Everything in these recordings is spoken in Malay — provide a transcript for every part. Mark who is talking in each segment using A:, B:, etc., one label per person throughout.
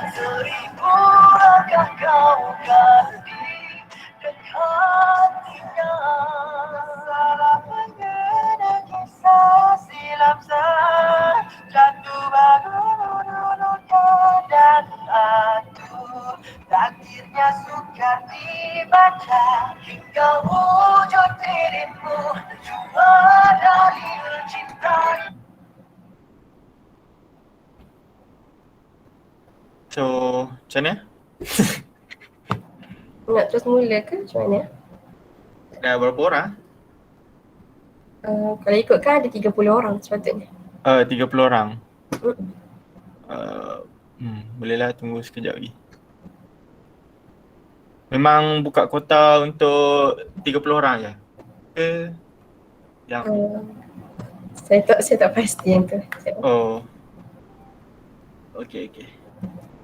A: Seribu langkah kau kan di dekatinya. Salah mengenai kisah silam jatuh bangun dulunya dan aduh takdirnya sukar dibaca. Kau wujud dirimu cuma dalil cinta.
B: So, macam mana?
C: Nak terus mula ke macam mana?
B: Dah berapa orang?
C: Kalau ikutkan ada 30 orang sepatutnya.
B: 30 orang.
C: Mm.
B: Bolehlah tunggu sekejap lagi. Memang buka kuota untuk 30 orang je? Ke yang
C: Saya tak pasti yang tu.
B: oh. Okey.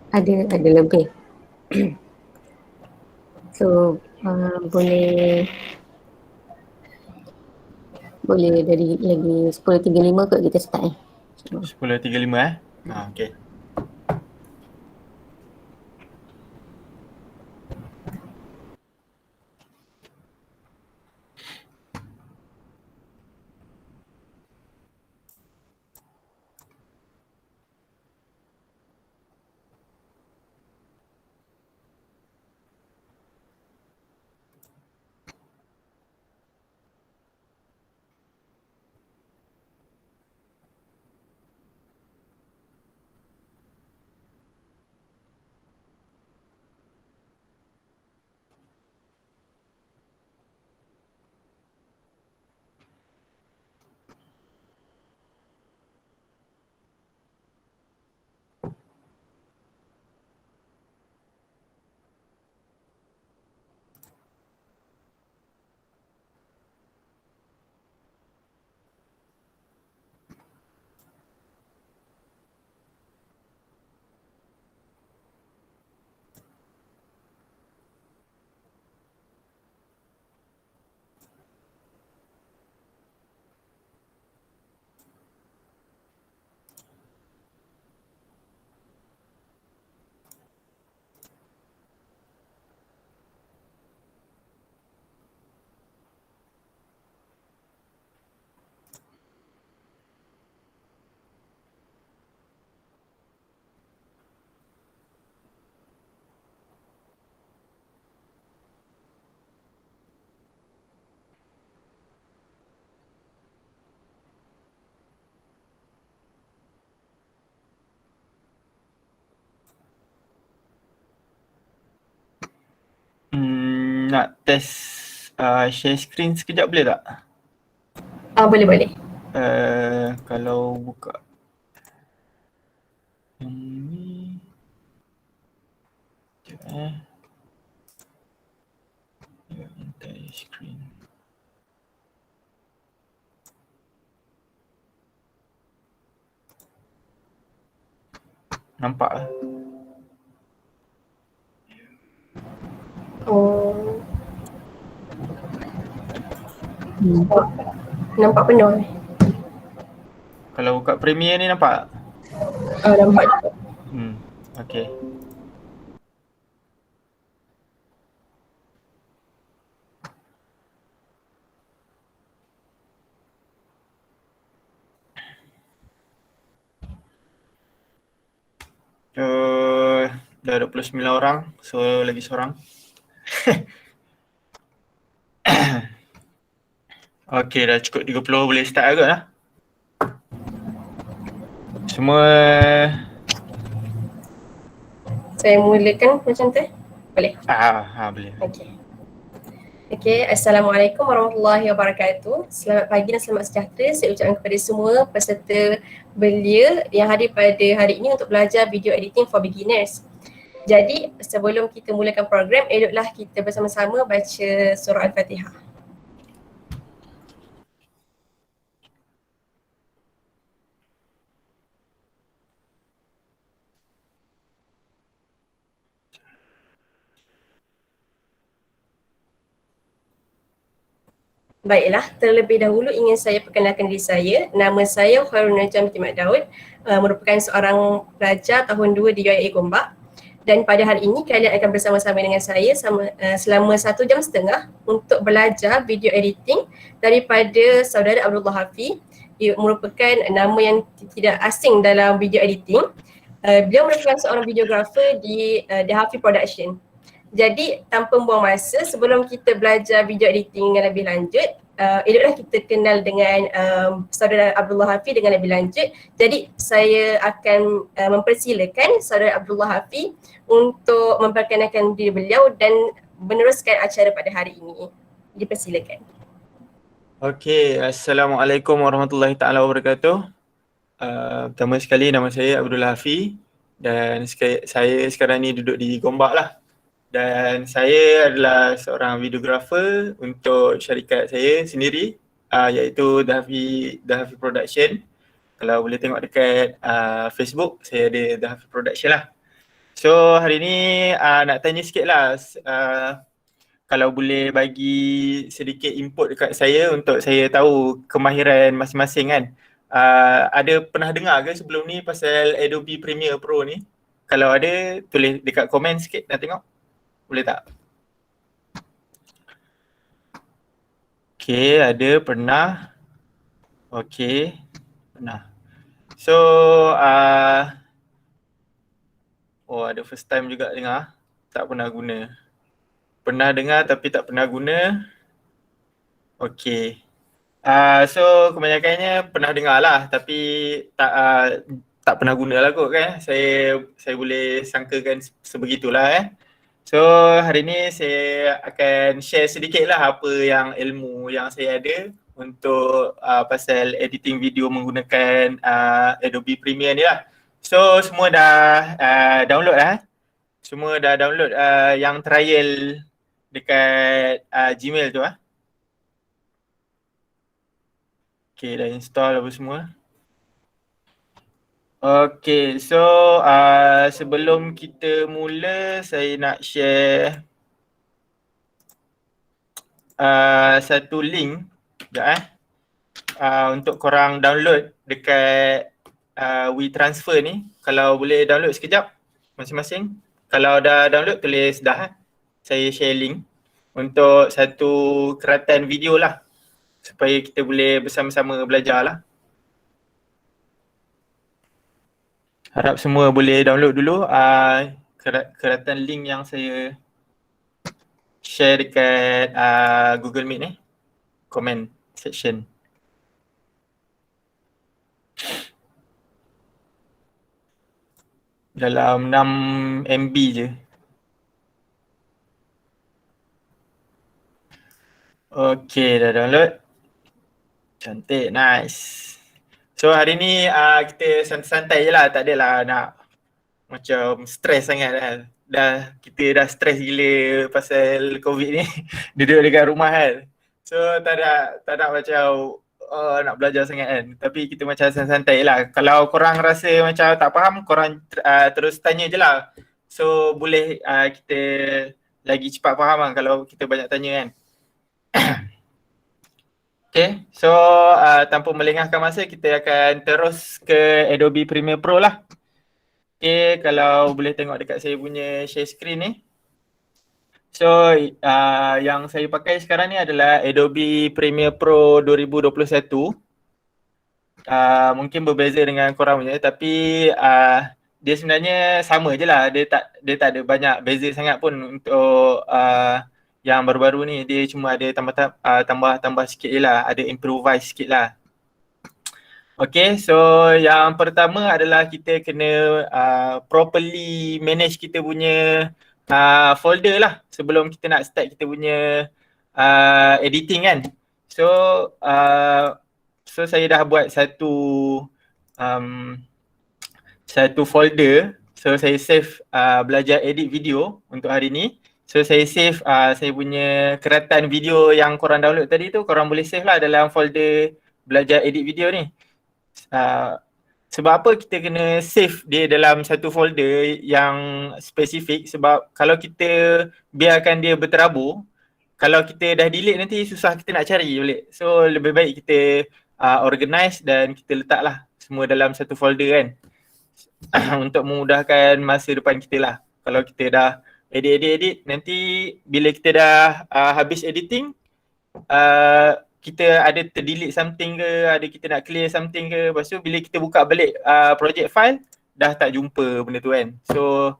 D: Ada lebih. So boleh dari lagi 10.35 kot kita start
B: 10.35 okey. Nak test share screen sekejap boleh tak?
C: Boleh.
B: Kalau buka yang ni sekejap entire screen. Nampak lah.
C: Nampak penuh.
B: Kalau buka Premiere ni nampak?
C: Nampak.
B: Okey. Dah 29 orang, so lagi seorang. Okey, dah cukup 30, boleh start agak lah. Semua
C: Saya mulakan macam tu? Boleh?
B: Boleh.
C: Okey, Assalamualaikum warahmatullahi wabarakatuh. Selamat pagi dan selamat sejahtera saya ucapkan kepada semua peserta belia yang hadir pada hari ini untuk belajar video editing for beginners. Jadi sebelum kita mulakan program, eloklah kita bersama-sama baca surah Al-Fatihah. Baiklah, terlebih dahulu ingin saya perkenalkan diri saya. Nama saya Khairul Najam Timak Daud, merupakan seorang pelajar tahun 2 di UiA Gombak. Dan pada hari ini kalian akan bersama-sama dengan saya selama 1.5 jam untuk belajar video editing daripada saudara Abdullah Hafi. Ia merupakan nama yang tidak asing dalam video editing. Beliau merupakan seorang videographer di The Hafi Production. Jadi tanpa buang masa, sebelum kita belajar video editing yang lebih lanjut, eloklah kita kenal dengan saudara Abdullah Hafi dengan lebih lanjut. Jadi saya akan mempersilakan saudara Abdullah Hafi untuk memperkenalkan diri beliau dan meneruskan acara pada hari ini. Dipersilakan.
B: Okey, Assalamualaikum warahmatullahi taala wabarakatuh. Pertama sekali nama saya Abdullah Hafi dan saya sekarang ni duduk di Gombak lah. Dan saya adalah seorang videographer untuk syarikat saya sendiri iaitu The Hafi Production. Kalau boleh tengok dekat Facebook, saya ada The Hafi Production lah. So hari ni nak tanya sikit lah, kalau boleh bagi sedikit input dekat saya untuk saya tahu kemahiran masing-masing kan. Ada pernah dengar ke sebelum ni pasal Adobe Premiere Pro ni? Kalau ada, tulis dekat komen sikit nak tengok. Boleh tak? Okay, ada, pernah. Okay, pernah. So, ada first time juga dengar. Tak pernah guna. Pernah dengar tapi tak pernah guna. Okay. So, kebanyakannya pernah dengar lah tapi tak pernah guna lah kot kan. Saya boleh sangkakan sebegitulah So hari ni saya akan share sedikit lah apa yang ilmu yang saya ada untuk pasal editing video menggunakan Adobe Premiere ni lah. So semua dah download lah. Semua dah download yang trial dekat Gmail tu Okay, dah install apa semua. Okay, so sebelum kita mula saya nak share satu link untuk korang download dekat WeTransfer ni. Kalau boleh download sekejap masing-masing. Kalau dah download tulis dah. Saya share link untuk satu keratan video lah supaya kita boleh bersama-sama belajar lah. Harap semua boleh download dulu keratan link yang saya share dekat Google Meet ni. Comment section. Dalam 6 MB je. Okay, dah download. Cantik, nice. So hari ni kita santai-santai je lah, tak adalah nak macam stres sangat kan. Kita dah stres gila pasal COVID ni, duduk dekat rumah kan. So tak ada macam nak belajar sangat kan. Tapi kita macam santai-santai lah. Kalau korang rasa macam tak faham, korang terus tanya je lah. So boleh kita lagi cepat faham lah kalau kita banyak tanya kan. Okay, so tanpa melengahkan masa kita akan terus ke Adobe Premiere Pro lah. Okay, kalau boleh tengok dekat saya punya share screen ni. So yang saya pakai sekarang ni adalah Adobe Premiere Pro 2021. Mungkin berbeza dengan korang punya tapi dia sebenarnya sama je lah. Dia tak ada banyak beza sangat pun untuk yang baru-baru ni. Dia cuma ada tambah sikit je lah, ada improvise sikit lah. Okay, so yang pertama adalah kita kena properly manage kita punya folder lah sebelum kita nak start kita punya editing kan. So saya dah buat satu folder. So saya save belajar edit video untuk hari ni. So saya save saya punya keratan video yang korang download tadi tu, korang boleh save lah dalam folder belajar edit video ni. Sebab apa kita kena save dia dalam satu folder yang spesifik? Sebab kalau kita biarkan dia berterabur, kalau kita dah delete nanti susah kita nak cari balik. So lebih baik kita organize dan kita letaklah semua dalam satu folder kan. Untuk memudahkan masa depan kita lah. Kalau kita dah edit, nanti bila kita dah habis editing, kita ada terdelete something ke, ada kita nak clear something ke, lepas tu bila kita buka balik project file, dah tak jumpa benda tu kan. So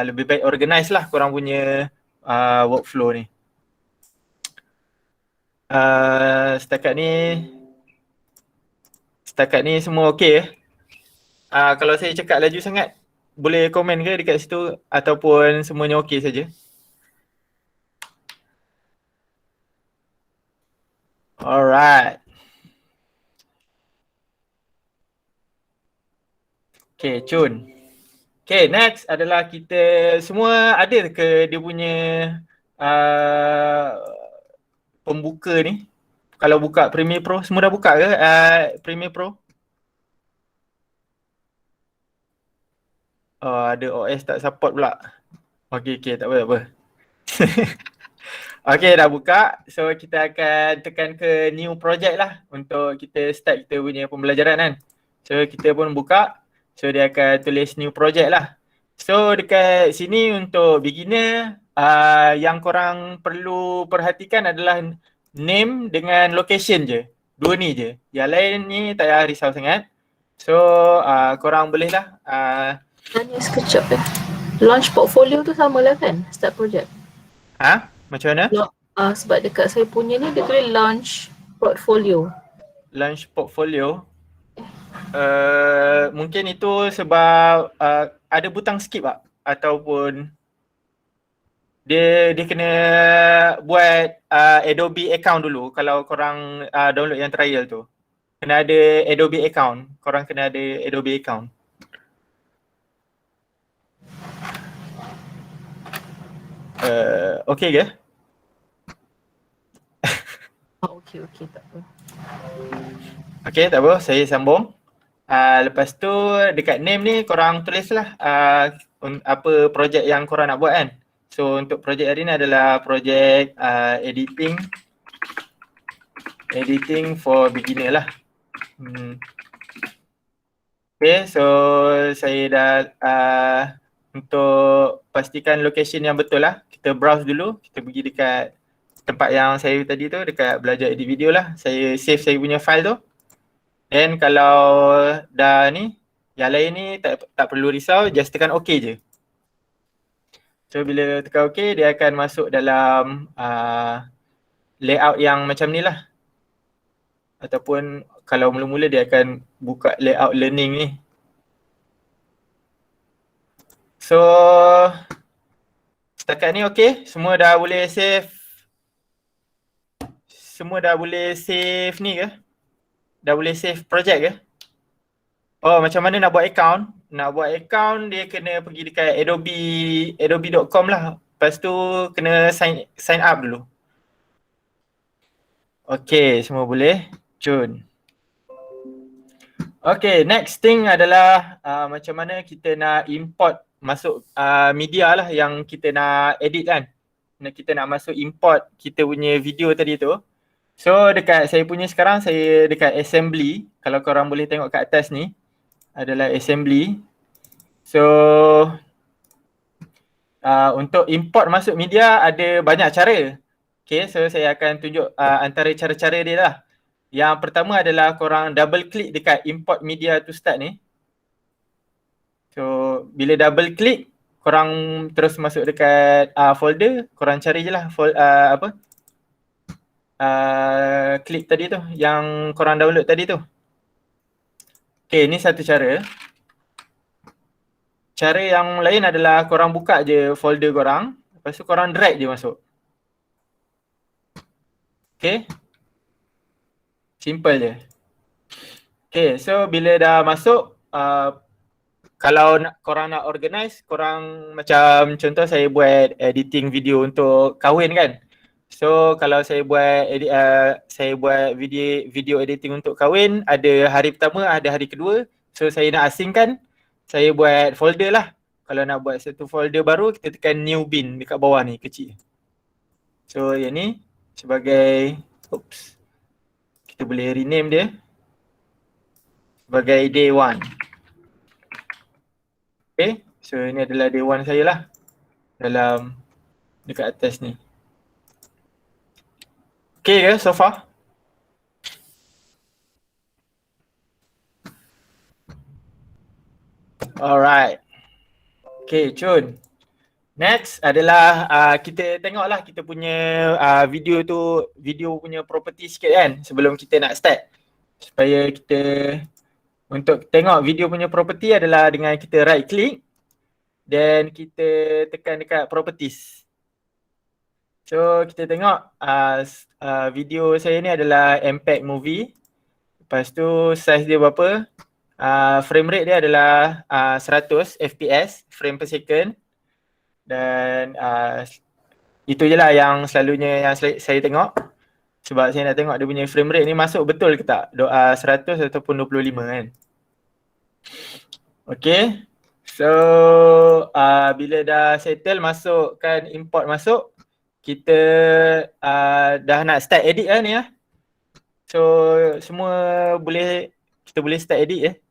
B: lebih baik organize lah korang punya workflow ni. Setakat ni semua okey eh? Kalau saya cakap laju sangat, boleh komen ke dekat situ ataupun semuanya okey saja? Alright. Okay, Chun. Okay, next adalah kita semua ada ke dia punya pembuka ni? Kalau buka Premiere Pro, semua dah buka ke Premiere Pro? Oh, ada OS tak support pula. Okay, tak apa. Okay, dah buka. So, kita akan tekan ke new project lah untuk kita start kita punya pembelajaran kan. So, kita pun buka. So, dia akan tulis new project lah. So, dekat sini untuk beginner, yang korang perlu perhatikan adalah name dengan location je. Dua ni je. Yang lain ni tak payah risau sangat. So, korang boleh lah.
E: Tanya sekejap Launch portfolio tu sama lah kan? Start project.
B: Macam mana?
E: Sebab dekat saya punya ni dia tulis launch portfolio.
B: Launch portfolio. Mungkin itu sebab ada butang skip tak? Ataupun dia kena buat Adobe account dulu kalau korang download yang trial tu. Kena ada Adobe account. Korang kena ada Adobe account. Okay ke?
E: Okay, tak apa.
B: Okay, tak apa. Saya sambung. Lepas tu dekat name ni korang tulislah apa projek yang korang nak buat kan. So untuk projek hari ni adalah projek editing for beginner lah. Okay, so saya dah untuk pastikan location yang betul lah, kita browse dulu, kita pergi dekat tempat yang saya tadi tu, dekat belajar edit video lah. Saya save saya punya file tu. Then kalau dah ni, yang lain ni tak perlu risau, just tekan OK je. So bila tekan OK, dia akan masuk dalam layout yang macam ni lah. Ataupun kalau mula-mula dia akan buka layout learning ni. So setakat ni OK, semua dah boleh save. Semua dah boleh save ni ke? Dah boleh save project ke? Oh, macam mana nak buat account? Nak buat account dia kena pergi dekat adobe.com lah. Lepas tu kena sign up dulu. Okay, semua boleh. Cun. Okay, next thing adalah macam mana kita nak import masuk media lah yang kita nak edit kan. Kita nak masuk import kita punya video tadi tu. So dekat saya punya sekarang, saya dekat assembly. Kalau korang boleh tengok kat atas ni adalah assembly. So untuk import masuk media ada banyak cara. Okay, so saya akan tunjuk antara cara-cara dia lah. Yang pertama adalah korang double click dekat import media to start ni. So bila double click, korang terus masuk dekat folder, korang cari je lah clip tadi tu yang korang download tadi tu. Okay, ni satu cara. Cara yang lain adalah korang buka je folder korang, lepas tu korang drag je masuk. Okay, simple je. Okay, so bila dah masuk, kalau korang nak organize, korang macam contoh saya buat editing video untuk kahwin kan. So kalau saya buat video editing untuk kahwin, ada hari pertama, ada hari kedua. So saya nak asingkan, saya buat folder lah. Kalau nak buat satu folder baru, kita tekan new bin dekat bawah ni, kecil. So yang ni sebagai, kita boleh rename dia sebagai day 1. Okay, So ini adalah day 1 saya lah dalam dekat atas ni. Okay ke so far? Alright. Okay Chun. Next adalah kita tengoklah kita punya video tu, video punya property sikit kan sebelum kita nak start. Supaya kita, untuk tengok video punya property adalah dengan kita right click dan kita tekan dekat properties. So kita tengok video saya ni adalah MPEG movie. Lepas tu size dia berapa? Frame rate dia adalah 100 fps, frame per second. Dan itu je lah yang selalunya yang saya tengok. Sebab saya nak tengok dia punya frame rate ni masuk betul ke tak, 100 ataupun 25 kan. Okay. So bila dah settle, masukkan import masuk, kita dah nak start edit lah ni lah. So semua kita boleh start edit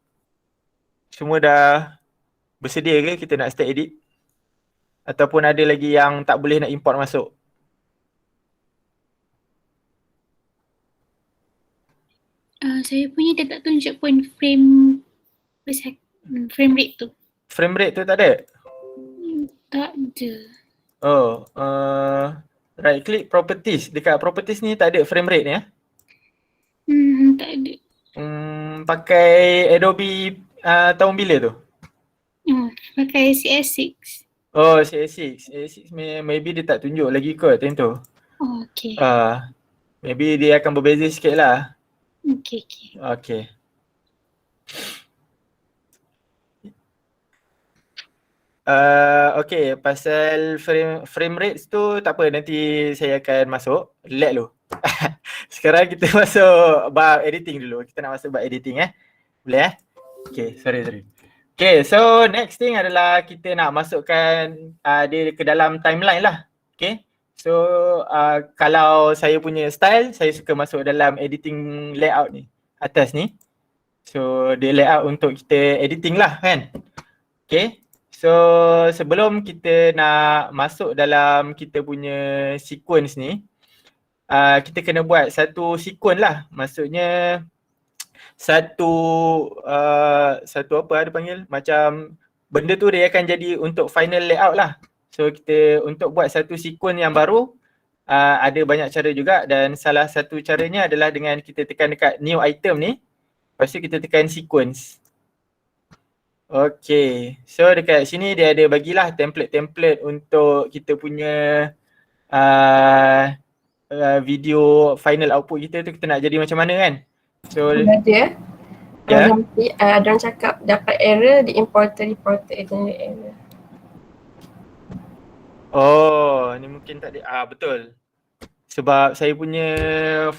B: Semua dah bersedia ke kita nak start edit? Ataupun ada lagi yang tak boleh nak import masuk?
F: Saya punya dia tak tunjuk pun frame rate tu.
B: Frame rate tu tak ada?
F: Tak ada.
B: Oh, right click properties. Dekat properties ni tak ada frame rate ni
F: Tak ada.
B: Pakai Adobe tahun bila tu?
F: Pakai CS6.
B: Oh, CS6. CS6 maybe dia tak tunjuk lagi kot time tu.
F: Oh, okay.
B: Maybe dia akan berbeza sikit lah.
F: Okay.
B: Okay. Okay, pasal frame rates tu tak apa, nanti saya akan masuk. Lag dulu. Sekarang kita masuk bab editing dulu. Kita nak masuk bab editing Boleh Okay, sorry. Okay, so next thing adalah kita nak masukkan dia ke dalam timeline lah. Okay. So kalau saya punya style, saya suka masuk dalam editing layout ni, atas ni. So dia layout untuk kita editing lah kan. Okay. So sebelum kita nak masuk dalam kita punya sequence ni, kita kena buat satu sequence lah. Maksudnya satu apa dia panggil, macam benda tu dia akan jadi untuk final layout lah. So kita untuk buat satu sequence yang baru, ada banyak cara juga, dan salah satu caranya adalah dengan kita tekan dekat new item ni. Lepas tu kita tekan sequence. Okay, so dekat sini dia ada bagilah template-template untuk kita punya video final output kita tu, kita nak jadi macam mana kan. So
C: Ada nanti ada orang cakap dapat error di reporter generate error.
B: Oh, ni mungkin tak ada. Betul. Sebab saya punya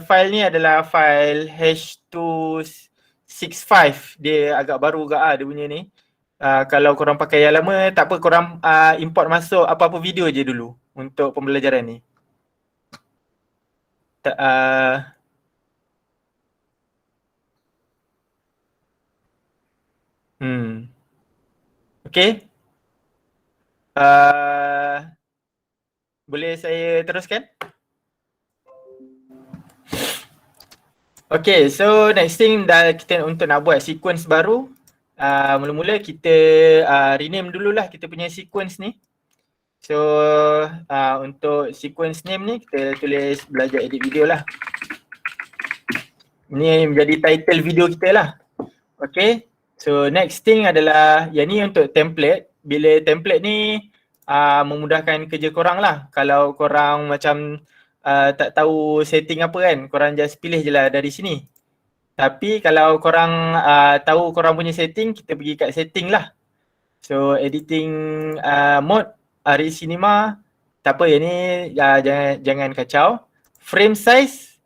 B: file ni adalah file H265. Dia agak baru juga dia punya ni. Kalau korang pakai yang lama, tak apa, korang import masuk apa-apa video je dulu untuk pembelajaran ni. Okay. Boleh saya teruskan? Okay, so next thing kita untuk nak buat sequence baru, mula-mula kita rename dululah kita punya sequence ni. So untuk sequence name ni kita tulis belajar edit video lah. Ini menjadi title video kita lah. Okay, so next thing adalah yang ni untuk template. Bila template ni memudahkan kerja korang lah. Kalau korang macam tak tahu setting apa kan, korang just pilih je lah dari sini. Tapi kalau korang tahu korang punya setting, kita pergi kat setting lah. So editing mode, Ari Cinema, tak apa, yang ni jangan kacau. Frame size,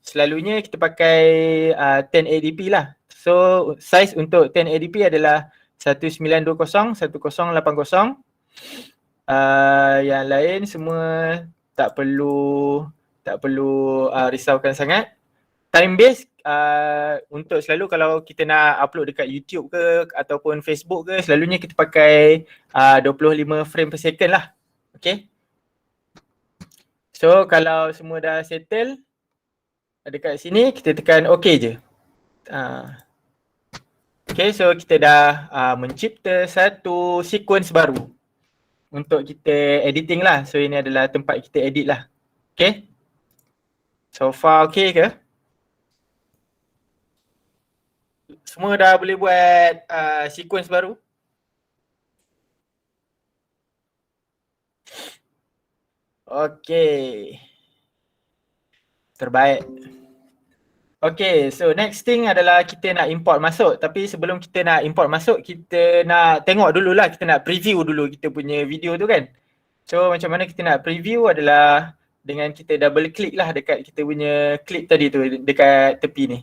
B: selalunya kita pakai 1080p lah. So size untuk 1080p adalah 1920 1080. Yang lain semua tak perlu risaukan sangat. Time base untuk selalu kalau kita nak upload dekat YouTube ke ataupun Facebook ke, selalunya kita pakai 25 frame per second lah. Okay. So kalau semua dah settle dekat sini, kita tekan OK je. Okay, so kita dah mencipta satu sequence baru untuk kita editing lah. So ini adalah tempat kita edit lah. Okay. So far okay ke? Semua dah boleh buat sequence baru? Okay. Terbaik. Okay, so next thing adalah kita nak import masuk. Tapi sebelum kita nak import masuk, kita nak tengok dululah, kita nak preview dulu kita punya video tu kan. So macam mana kita nak preview adalah dengan kita double click lah dekat kita punya clip tadi tu, dekat tepi ni.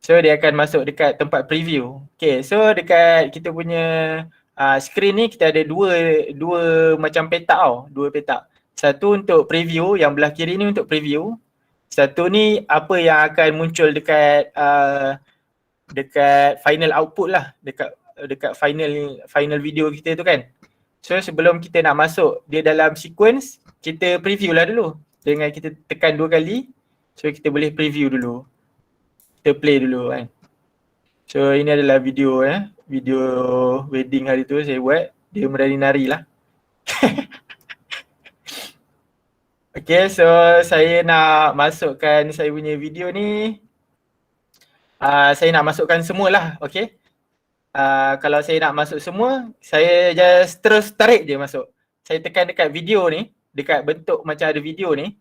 B: So dia akan masuk dekat tempat preview. Okay, so dekat kita punya screen ni kita ada dua macam petak tau, dua petak. Satu untuk preview, yang belah kiri ni untuk preview. Satu ni apa yang akan muncul dekat dekat final output lah, dekat final video kita tu kan. So sebelum kita nak masuk dia dalam sequence, kita preview lah dulu dengan kita tekan 2 kali. So kita boleh preview dulu, kita play dulu kan. So ini adalah video video wedding hari tu saya buat, dia menari-nari lah. Okay, so saya nak masukkan saya punya video ni. Saya nak masukkan semua lah, okay. Kalau saya nak masuk semua, saya just terus tarik je masuk. Saya tekan dekat video ni, dekat bentuk macam ada video ni.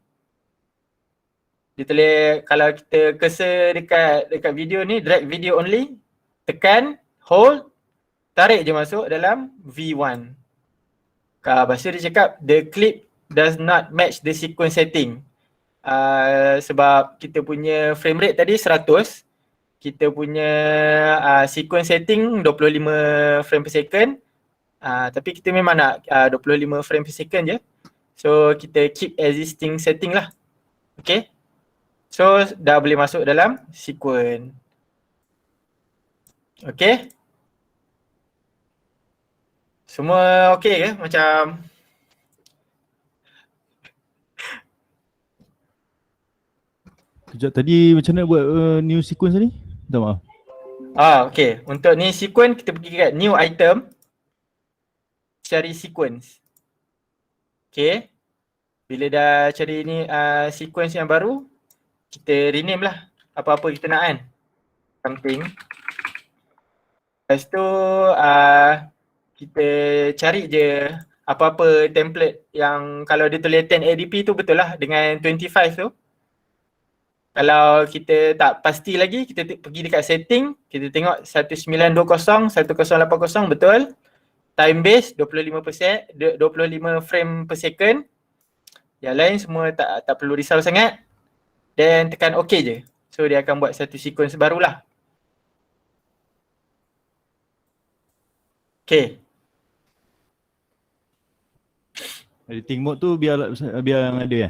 B: Dia boleh, kalau kita cursor dekat video ni, drag video only, tekan, hold, tarik je masuk dalam V1. Lepas tu dia cakap, the clip does not match the sequence setting. Sebab kita punya frame rate tadi 100, kita punya sequence setting 25 frame per second, tapi kita memang nak 25 frame per second je. So kita keep existing setting lah. Okay. So dah boleh masuk dalam sequence. Okay. Semua okay ke? Macam
G: Kejap tadi macam mana buat new sequence ni? Minta maaf.
B: Okay. Untuk ni sequence kita pergi kat new item, cari sequence. Okay. Bila dah cari ni sequence yang baru, kita rename lah apa-apa kita nak kan. Something. Lepas tu kita cari je apa-apa template yang kalau dia tulis 1080p tu betul lah dengan 25 tu. Kalau kita tak pasti lagi, kita pergi dekat setting, kita tengok 1920, 1080 betul. Time base 25%, 25 frame per second. Yang lain semua tak perlu risau sangat. Dan tekan OK je. So dia akan buat satu sequence barulah. Okay.
G: Editing mode tu biar yang ada ya?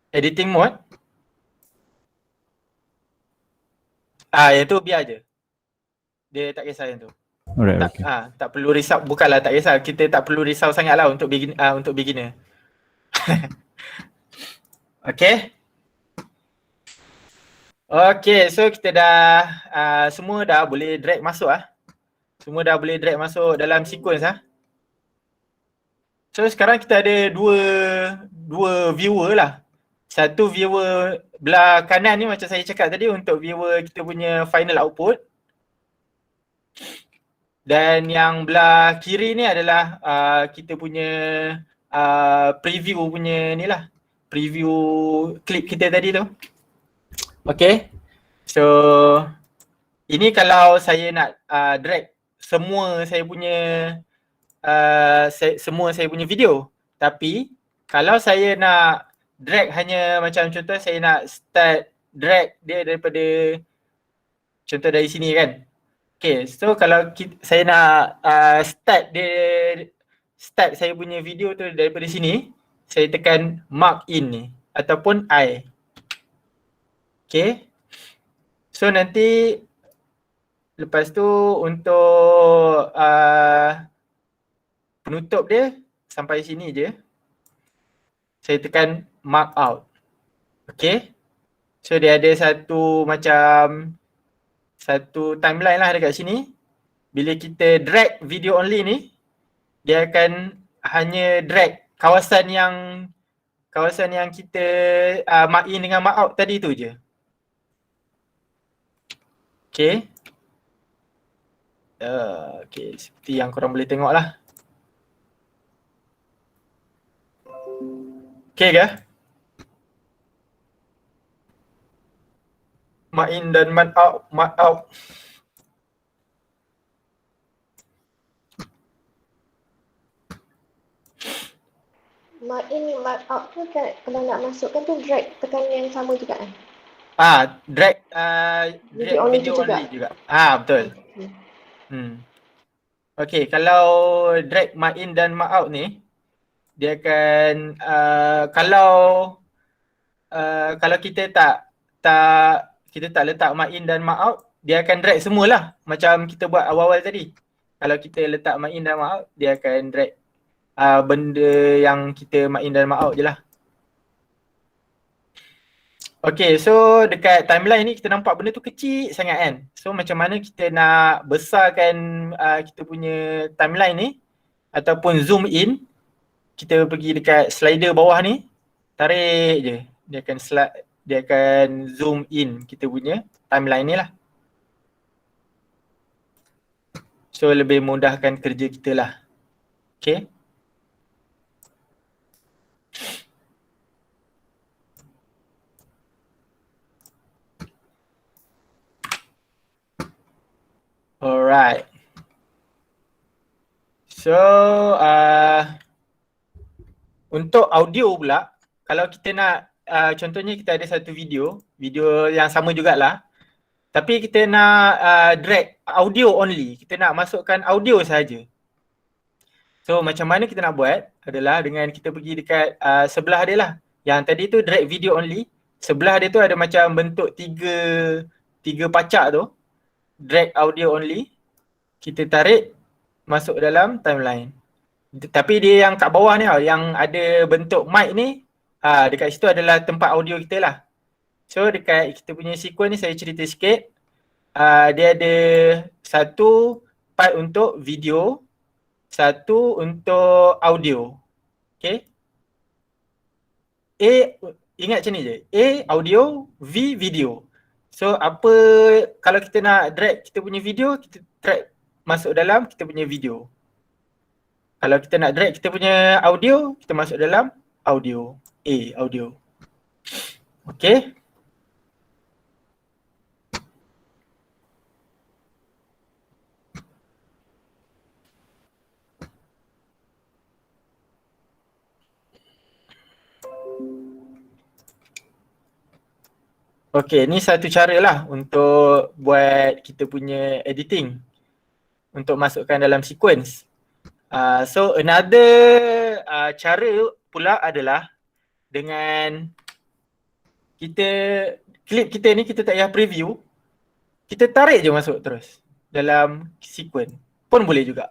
B: Editing mode? Yang tu biar je. Dia tak kisah yang tu.
G: Alright,
B: Tak,
G: okay.
B: tak perlu risau, bukanlah tak kisah. Kita tak perlu risau sangatlah untuk beginner. Okay. Okay, so kita dah semua dah boleh drag masuk Semua dah boleh drag masuk dalam sequence So sekarang kita ada dua viewer lah. Satu viewer belah kanan ni macam saya cakap tadi untuk viewer kita punya final output. Dan yang belah kiri ni adalah kita punya preview punya ni lah. Preview clip kita tadi tu. Okay. So ini kalau saya nak drag semua saya punya video. Tapi kalau saya nak drag hanya macam contoh saya nak start drag dia daripada contoh dari sini kan. Okay, so kalau saya nak start saya punya video tu daripada sini, saya tekan mark in ni ataupun I. Okay. So nanti lepas tu untuk penutup dia sampai sini je. Saya tekan mark out. Okay. So dia ada satu timeline lah dekat sini. Bila kita drag video only ni, dia akan hanya drag kawasan yang kita mark in dengan mark out tadi tu je. Okay. Okay, seperti yang korang boleh tengok lah. Okay ke? Mark in dan mark out.
E: Mark in, mark out tu kan kalau nak masukkan tu drag tekan yang sama juga kan?
B: Drag
E: Video only
B: video
E: tu juga?
B: only juga. Betul. Okay, kalau drag mark in dan mark out ni, dia akan kalau kita tak letak mark in dan mark out, dia akan drag semualah macam kita buat awal-awal tadi. Kalau kita letak mark in dan mark out, dia akan drag benda yang kita mark in dan mark out je lah. Okay, so dekat timeline ni kita nampak benda tu kecil sangat kan. So macam mana kita nak besarkan kita punya timeline ni ataupun zoom in, kita pergi dekat slider bawah ni, tarik je. Dia akan zoom in kita punya timeline ni lah. So lebih mudahkan kerja kita lah. Okay. Alright. So untuk audio pula, kalau kita nak contohnya kita ada satu video yang sama jugalah, tapi kita nak drag audio only, kita nak masukkan audio saja. So macam mana kita nak buat adalah dengan kita pergi dekat sebelah dia lah. Yang tadi tu drag video only, sebelah dia tu ada macam bentuk tiga pacak tu. Drag audio only, kita tarik masuk dalam timeline. Tapi dia yang kat bawah ni yang ada bentuk mic ni, dekat situ adalah tempat audio kita lah. So dekat kita punya sequence ni saya cerita sikit. Dia ada satu part untuk video, satu untuk audio. Okay. Ingat macam ni je. A audio, V video. So kalau kita nak drag kita punya video, kita drag masuk dalam kita punya video. Kalau kita nak drag kita punya audio, kita masuk dalam audio. Audio. Okay. Okay, ni satu cara lah untuk buat kita punya editing untuk masukkan dalam sequence. So another cara pula adalah dengan klip kita ni kita tak payah preview, kita tarik je masuk terus dalam sequence pun boleh juga.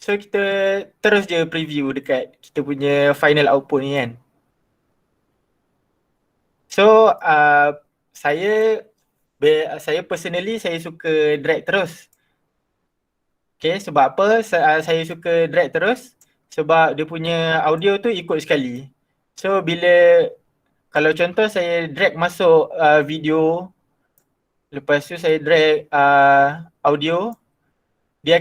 B: So kita terus je preview dekat kita punya final output ni kan. So saya personally saya suka drag terus. Okay, sebab apa saya suka drag terus? Sebab dia punya audio tu ikut sekali. So kalau contoh saya drag masuk video, lepas tu saya drag audio, dia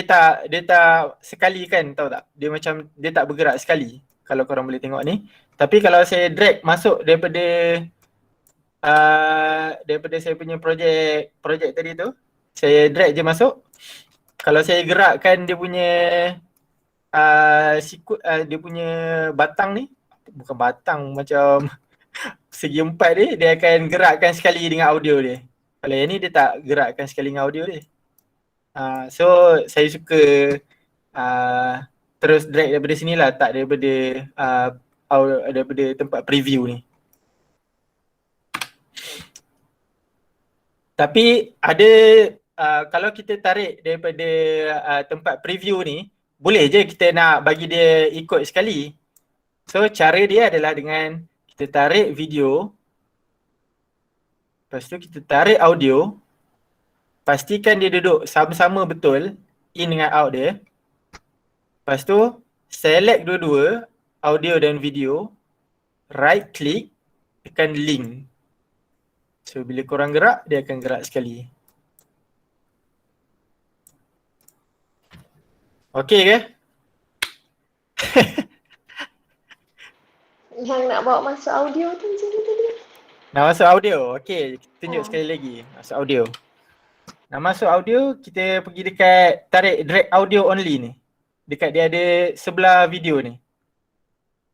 B: tak sekali kan, tahu tak? Dia tak bergerak sekali kalau korang boleh tengok ni. Tapi kalau saya drag masuk daripada saya punya projek tadi tu, saya drag je masuk. Kalau saya gerakkan dia punya dia punya batang ni, bukan batang, macam segi empat dia akan gerakkan sekali dengan audio dia. Kalau yang ni dia tak gerakkan sekali dengan audio dia. So saya suka terus drag daripada sini lah, tak daripada tempat preview ni. Tapi ada kalau kita tarik daripada tempat preview ni, boleh je kita nak bagi dia ikut sekali. So cara dia adalah dengan kita tarik video, lepas tu kita tarik audio, pastikan dia duduk sama-sama betul in dengan out dia. Lepas tu select dua-dua audio dan video, right click, tekan link. So bila korang gerak, dia akan gerak sekali. Okey ke?
E: Yang nak bawa masuk audio tu macam mana tadi?
B: Nak masuk audio? Okey, kita tunjuk
E: Ah.
B: sekali lagi. Masuk audio. Nak masuk audio, kita pergi dekat tarik drag audio only ni. Dekat dia ada sebelah video ni.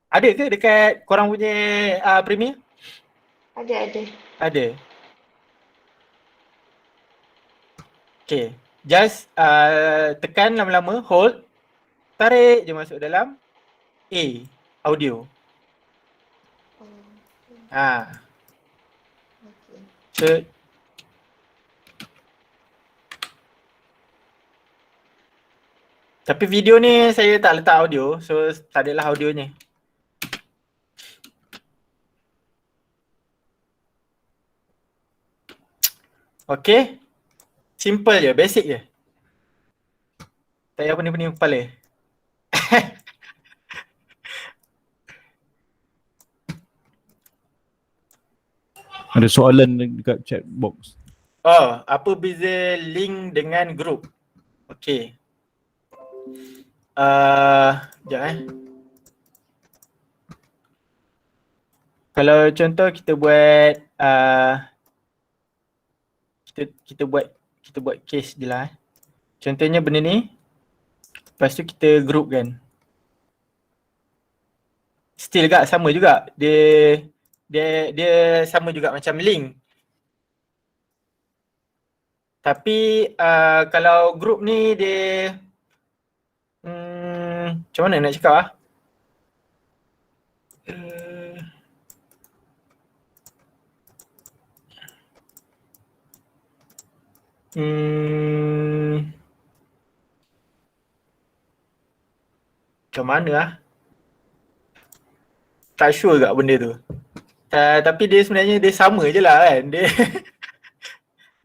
B: Ada ke dekat korang punya Premiere?
E: Ada.
B: Ada. Okay. Just tekan lama-lama, hold. Tarik je masuk dalam audio. Ha.
E: Okay.
B: So, tapi video ni saya tak letak audio. So tak adalah audionya. Okay. Simple je, basic je. Tak payah pening-pening kepala.
G: Ada soalan dekat chat box.
B: Oh, apa beza link dengan group? Okay. Sekejap Kalau contoh kita buat kita buat case je lah. Contohnya benda ni. Lepas tu kita group kan. Still juga sama juga. Dia sama juga macam link. Tapi kalau group ni dia macam mana nak cakap macam mana tak sure kat benda tu. Tapi dia sebenarnya dia sama je lah kan. Dia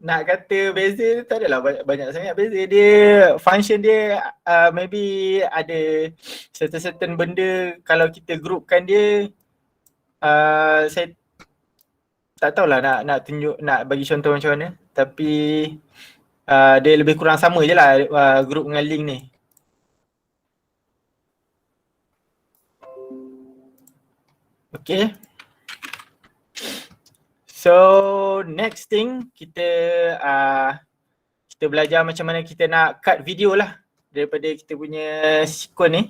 B: nak kata beza tak adalah banyak sangat beza. Dia function dia maybe ada certain benda kalau kita groupkan dia saya tak tahulah nak tunjuk, nak bagi contoh macam mana. Tapi dia lebih kurang sama je lah group dengan link ni. Okay. So next thing kita belajar macam mana kita nak cut video lah daripada kita punya sequence ni.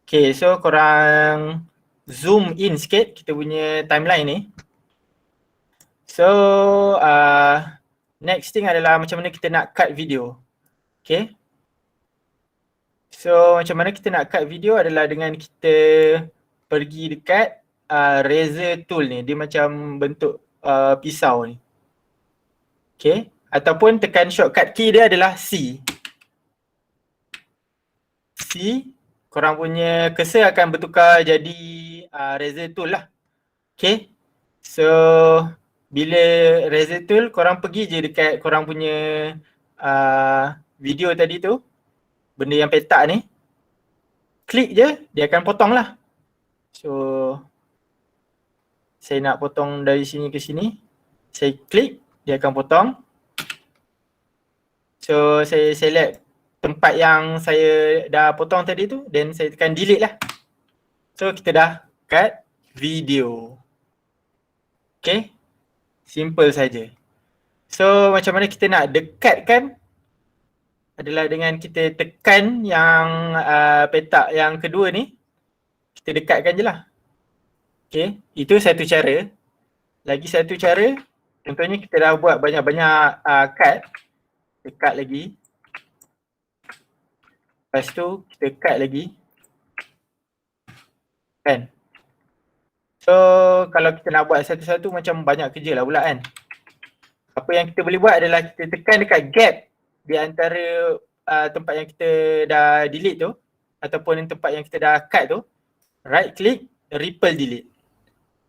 B: Okay, so korang zoom in sikit kita punya timeline ni. So next thing adalah macam mana kita nak cut video. Okay. So macam mana kita nak cut video adalah dengan kita pergi dekat razor tool ni. Dia macam bentuk pisau ni. Okay. Ataupun tekan shortcut key dia adalah C. C. Korang punya cursor akan bertukar jadi razor tool lah. Okay. So bila razor tool korang pergi je dekat korang punya video tadi tu. Benda yang petak ni. Klik je dia akan potong lah. So saya nak potong dari sini ke sini. Saya klik, dia akan potong. So saya select tempat yang saya dah potong tadi tu. Then saya tekan delete lah. So kita dah cut video. Okay. Simple saja. So macam mana kita nak dekatkan adalah dengan kita tekan yang petak yang kedua ni. Kita dekatkan je lah. Okay, itu satu cara. Lagi satu cara, contohnya kita dah buat banyak-banyak cut. Kita cut lagi. Lepas tu kita cut lagi. Kan? So kalau kita nak buat satu-satu macam banyak kerja lah pula kan. apa yang kita boleh buat adalah kita tekan dekat gap di antara tempat yang kita dah delete tu ataupun tempat yang kita dah cut tu, right click, ripple delete.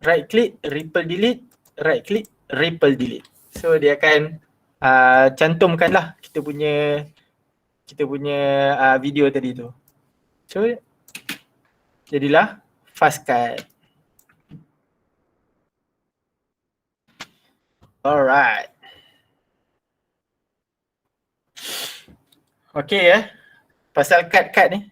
B: Right click, ripple delete, right click, ripple delete. So dia akan cantumkanlah kita punya video tadi tu. So jadilah fast cut. Alright. Okay pasal cut ni.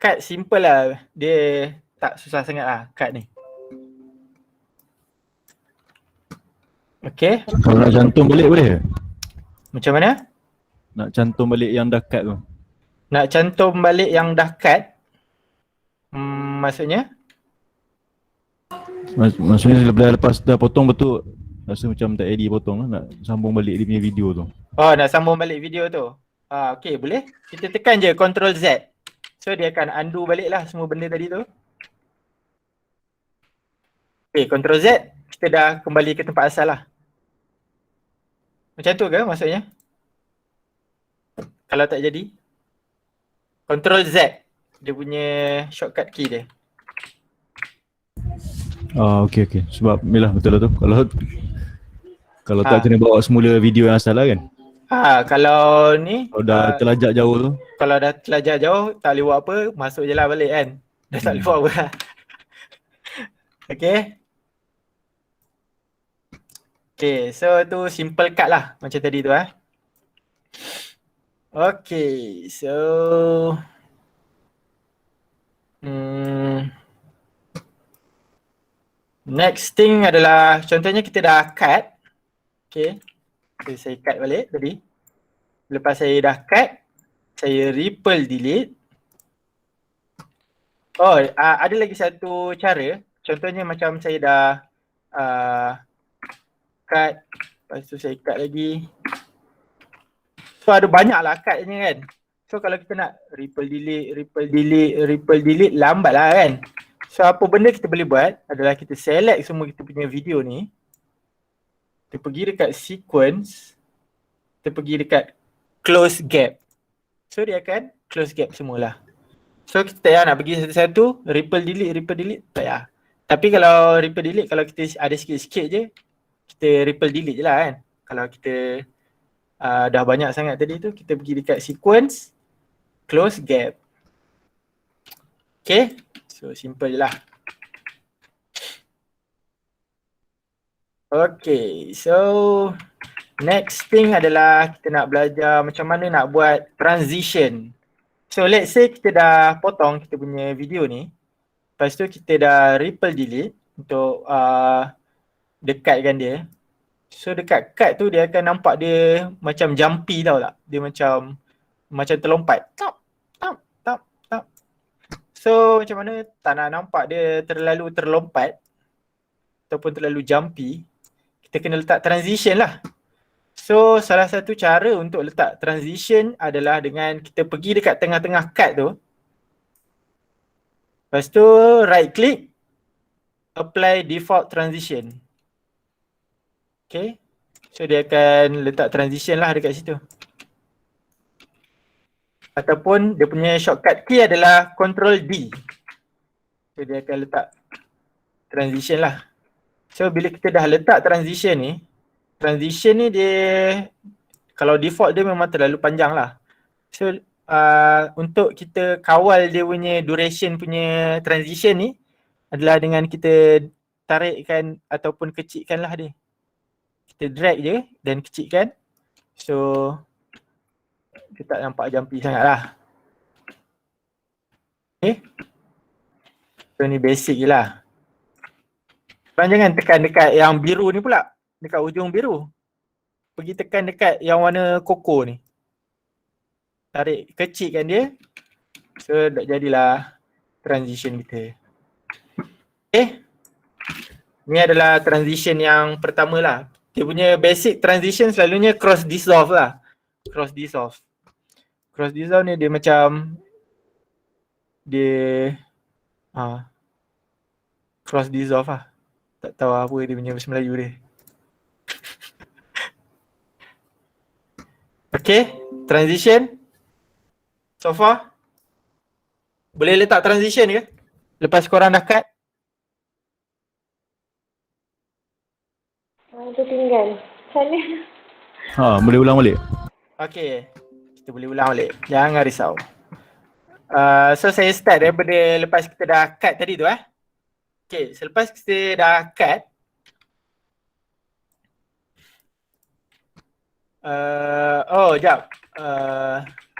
B: Cut simple lah. Dia tak susah sangat lah cut ni. Okay.
G: Kalau nak cantum balik boleh?
B: Macam mana?
G: Nak cantum balik yang dah cut tu.
B: Nak cantum balik yang dah cut? Maksudnya?
G: Maksudnya lepas dah potong betul, rasa macam tak edit potong lah, nak sambung balik dia punya video tu.
B: Oh, nak sambung balik video tu. Okay, boleh. Kita tekan je Ctrl Z. So dia akan undo balik lah semua benda tadi tu. Okay, Ctrl Z. Kita dah kembali ke tempat asal lah. Macam tu ke maksudnya? Kalau tak jadi? Ctrl Z. Dia punya shortcut key dia.
G: Okay. Sebab yelah betul lah tu. Kalau tak kena bawa semula video yang asal lah kan.
B: Kalau ni
G: Kalau dah terlajak jauh tu.
B: Kalau dah terlajak jauh, tak boleh buat apa, masuk je lah balik kan. Dah tak boleh buat apa lah. Okay, so tu simple cut lah macam tadi tu Okay, so next thing adalah contohnya kita dah cut. Okay, so saya cut balik tadi. Lepas saya dah cut, saya ripple delete. Ada lagi satu cara. Contohnya macam saya dah cut, lepas tu saya cut lagi. So ada banyak lah cutnya kan. So kalau kita nak ripple delete, lambat lah kan. So apa benda kita boleh buat adalah kita select semua kita punya video ni. Kita pergi dekat sequence. Kita pergi dekat close gap. So dia akan close gap semualah. So kita tak payah nak pergi satu-satu, ripple delete, tak payah. Tapi kalau ripple delete, kalau kita ada sikit-sikit je, kita ripple delete je lah kan. Kalau kita dah banyak sangat tadi tu, kita pergi dekat sequence, close gap. Okay, so simple je lah. Okay, so next thing adalah kita nak belajar macam mana nak buat transition. So let's say kita dah potong kita punya video ni. Lepas tu kita dah ripple delete untuk dekatkan dia. So dekat cut tu dia akan nampak dia macam jumpy tau tak? Dia macam terlompat. Tap. So macam mana tak nak nampak dia terlalu terlompat ataupun terlalu jumpy, kita kena letak transition lah. So salah satu cara untuk letak transition adalah dengan kita pergi dekat tengah-tengah cut tu. Lepas tu right click, apply default transition. Okay, so dia akan letak transition lah dekat situ. Ataupun dia punya shortcut key adalah Ctrl D. So dia akan letak transition lah. So bila kita dah letak transition ni dia kalau default dia memang terlalu panjang lah. So untuk kita kawal dia punya duration punya transition ni adalah dengan kita tarikkan ataupun kecilkan lah dia. Kita drag je dan kecilkan. So kita tak nampak jumpy sangat lah. Okay. So ni basic je lah. Jangan tekan dekat yang biru ni pula. Dekat ujung biru. Pergi tekan dekat yang warna koko ni. Tarik, kecilkan dia. So dah jadilah transition kita. Okay. Ni adalah transition yang pertama lah. Dia punya basic transition selalunya cross dissolve lah. Cross dissolve ni dia macam cross dissolve lah. Tak tahu apa dia punya bahasa Melayu dia. Okay, transition. So far? Boleh letak transition ke? Lepas korang dah cut?
E: Itu tinggal. Sana.
G: Boleh ulang balik.
B: Okay, kita boleh ulang balik. Jangan risau. So saya start daripada lepas kita dah cut tadi tu Okay, selepas kita dah cut, jap.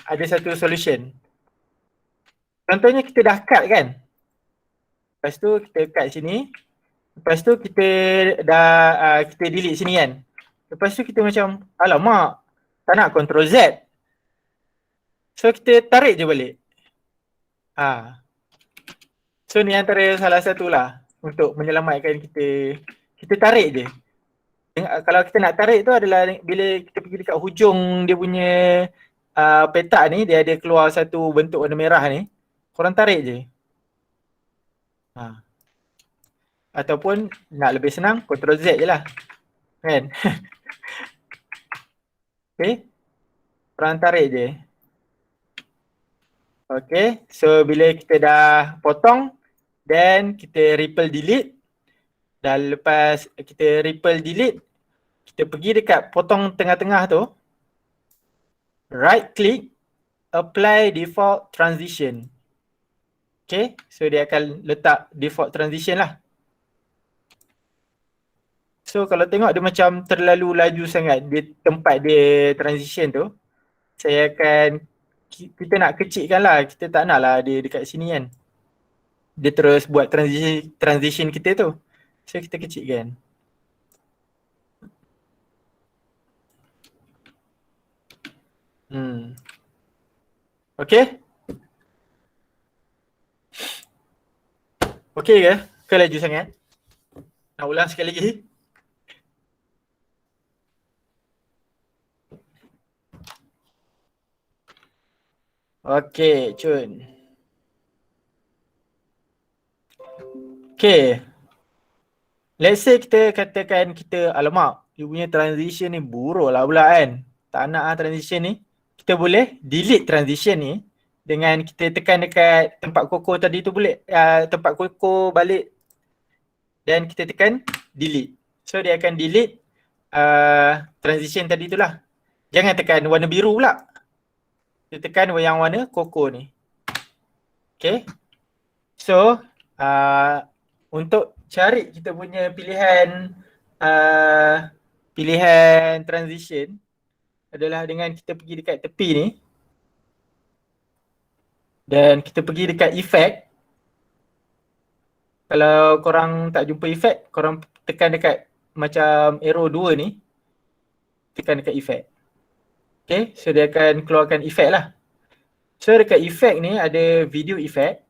B: Ada satu solution. Contohnya kita dah cut kan? Lepas tu kita cut sini. Lepas tu kita dah kita delete sini kan? Lepas tu kita macam, alamak, tak nak Ctrl Z. So kita tarik je balik. So ni antara salah satu lah untuk menyelamatkan kita. Kita tarik je. Kalau kita nak tarik tu adalah bila kita pergi dekat hujung dia punya petak ni, dia ada keluar satu bentuk warna merah ni. Korang tarik je. Ataupun nak lebih senang, Ctrl Z je lah. Kan? Okay. Korang tarik je. Okay. So bila kita dah potong, then kita ripple delete. Dan lepas kita ripple delete, kita pergi dekat potong tengah-tengah tu. Right click, apply default transition. Okay, so dia akan letak default transition lah. So kalau tengok dia macam terlalu laju sangat di tempat dia transition tu, saya akan, kita nak kecilkan lah, kita tak nak lah dia dekat sini kan. Dia terus buat transition kita tu. So kita kecilkan. Okay. Okay ke? Ke laju sangat? Nak ulang sekali lagi? Okay, cun. Okay. Let's say kita katakan kita, alamak, dia punya transition ni buruk lah pula kan. Tak nak transition ni. Kita boleh delete transition ni dengan kita tekan dekat tempat koko tadi tu boleh, tempat koko balik dan kita tekan delete. So dia akan delete transition tadi tu lah. Jangan tekan warna biru pula. Kita tekan yang warna koko ni. Okay. So untuk cari kita punya pilihan pilihan transition adalah dengan kita pergi dekat tepi ni. Dan kita pergi dekat effect. Kalau korang tak jumpa effect, korang tekan dekat macam arrow 2 ni. Tekan dekat effect. Okay, so dia akan keluarkan effect lah. So dekat effect ni ada video effect.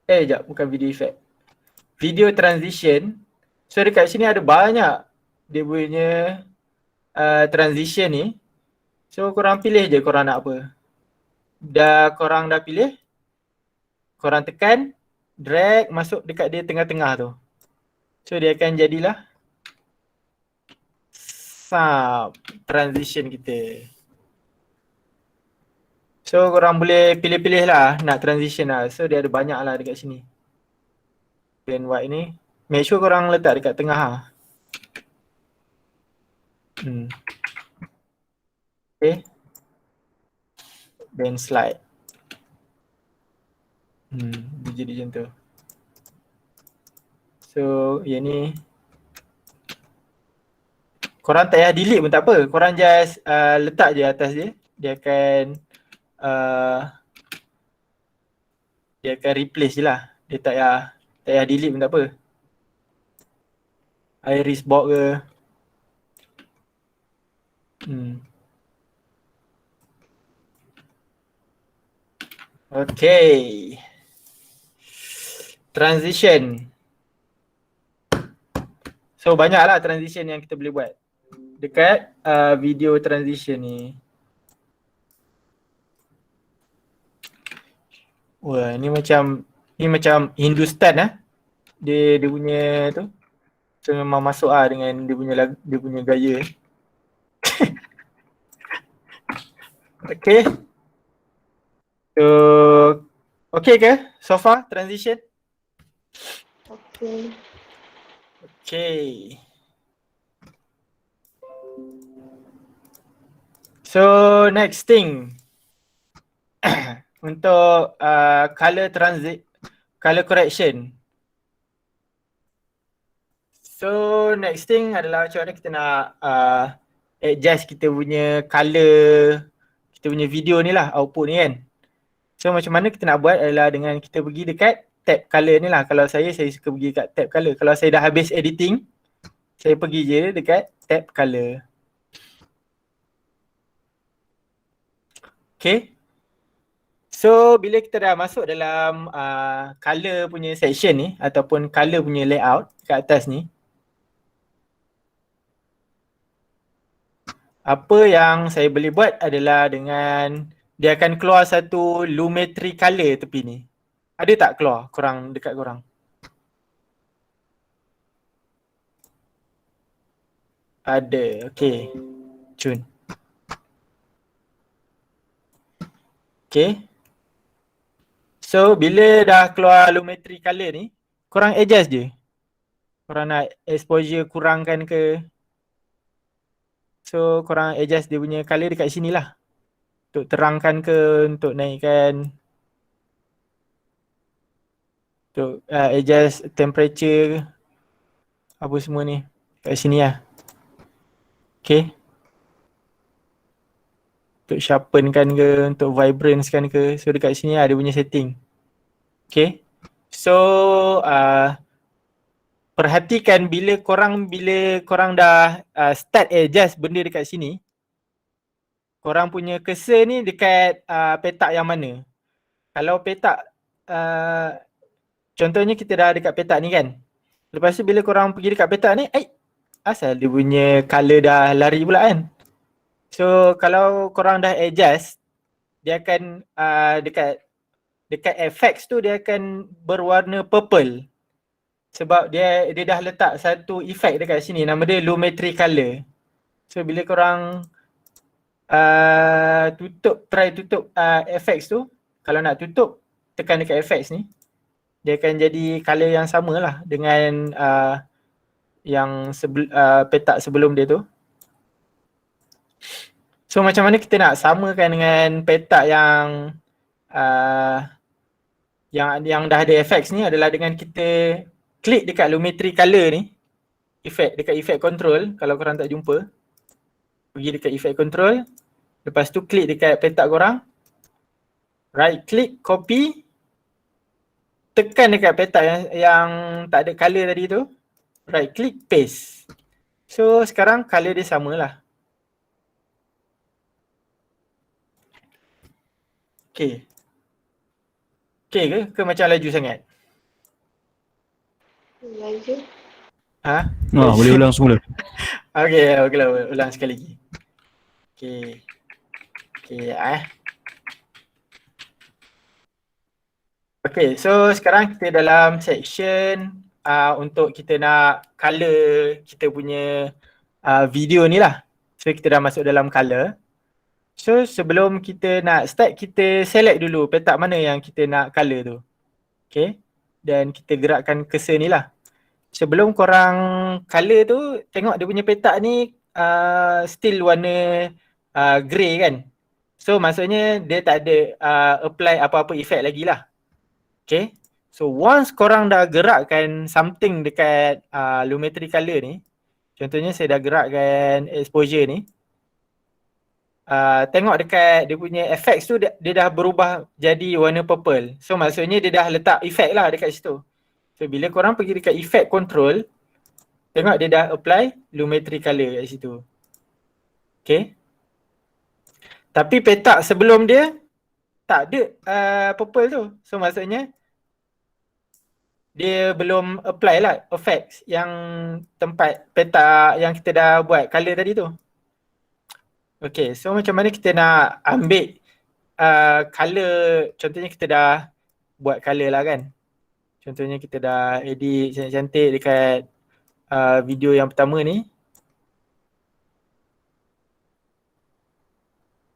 B: Sekejap, bukan video effect. Video transition. So dekat sini ada banyak dia punya transition ni. So korang pilih je korang nak apa. Korang dah pilih, korang tekan, drag masuk dekat dia tengah-tengah tu. So dia akan jadilah transition kita. So korang boleh pilih-pilih lah nak transition lah. So dia ada banyak lah dekat sini. Plain white ni, make sure korang letak dekat tengah lah. Okay. Then slide. Dia jadi macam tu. So yang ni korang tak payah delete pun tak apa. Korang just letak je atas dia. Dia akan replace je lah. Dia tak payah delete pun tak apa. Iris box ke. Okay. Transition. So banyaklah transition yang kita boleh buat dekat video transition ni. Wah, ni macam Ni macam Hindustan dia punya tu. So memang masuk dengan dia punya dia punya gaya. Okay. So okay ke so far transition?
E: Okay.
B: Okay. So next thing untuk color correction. So next thing adalah macam mana kita nak adjust kita punya color, kita punya video ni lah, output ni kan. So macam mana kita nak buat adalah dengan kita pergi dekat tab color ni lah. Kalau saya suka pergi dekat tab color. Kalau saya dah habis editing, saya pergi je dekat tab color. Okay. So bila kita dah masuk dalam color punya section ni ataupun color punya layout kat atas ni, apa yang saya boleh buat adalah dengan dia akan keluar satu Lumetri color tepi ni. Ada tak keluar korang dekat korang? Ada. Okay. Cun. Okay. So bila dah keluar Lumetri color ni, korang adjust je. Korang nak exposure kurangkan ke. So korang adjust dia punya color dekat sini lah. Untuk terangkan ke, untuk naikkan. Untuk adjust temperature. Apa semua ni. Kat sini lah. Okay. Untuk sharpenkan ke, untuk vibrance kan ke. So dekat sini lah dia punya setting. Okay. So perhatikan bila korang dah start adjust benda dekat sini, korang punya cursor ni dekat petak yang mana? Kalau petak contohnya kita dah dekat petak ni kan. Lepas tu bila korang pergi dekat petak ni, asal dia punya color dah lari pula kan. So kalau korang dah adjust, dia akan dekat effects tu dia akan berwarna purple. Sebab dia dah letak satu effect dekat sini, nama dia Lumetri color. So bila korang try tutup effects tu, kalau nak tutup tekan dekat effects ni, dia akan jadi color yang sama lah dengan yang petak sebelum dia tu. So macam mana kita nak samakan dengan petak yang dah ada effects ni adalah dengan kita klik dekat Lumetri color ni, dekat effect control. Kalau korang tak jumpa, pergi dekat effect control, lepas tu klik dekat petak korang, right click, copy, tekan dekat petak yang tak ada color tadi tu, right click, paste. So sekarang color dia samalah. Okay. Okay ke macam laju sangat?
E: Laju.
G: Boleh ulang semula.
B: Okay, ulang sekali lagi. Okay, so sekarang kita dalam section untuk kita nak color kita punya video ni lah. So kita dah masuk dalam color. So sebelum kita nak start, kita select dulu petak mana yang kita nak color tu. Okay, dan kita gerakkan cursor ni lah. Sebelum korang color tu, tengok dia punya petak ni still warna grey kan. So maksudnya dia tak ada apply apa-apa effect lagi lah. Okay, so once korang dah gerakkan something dekat Lumetri color ni, contohnya saya dah gerakkan exposure ni, tengok dekat dia punya effects tu, dia dah berubah jadi warna purple. So maksudnya dia dah letak effect lah dekat situ. So bila korang pergi dekat effect control, tengok dia dah apply Lumetri color kat situ. Okay. Tapi petak sebelum dia tak ada purple tu. So maksudnya dia belum apply lah effects yang tempat petak yang kita dah buat color tadi tu. Okay, so macam mana kita nak ambil color, contohnya kita dah buat color lah kan. Contohnya kita dah edit cantik-cantik dekat video yang pertama ni.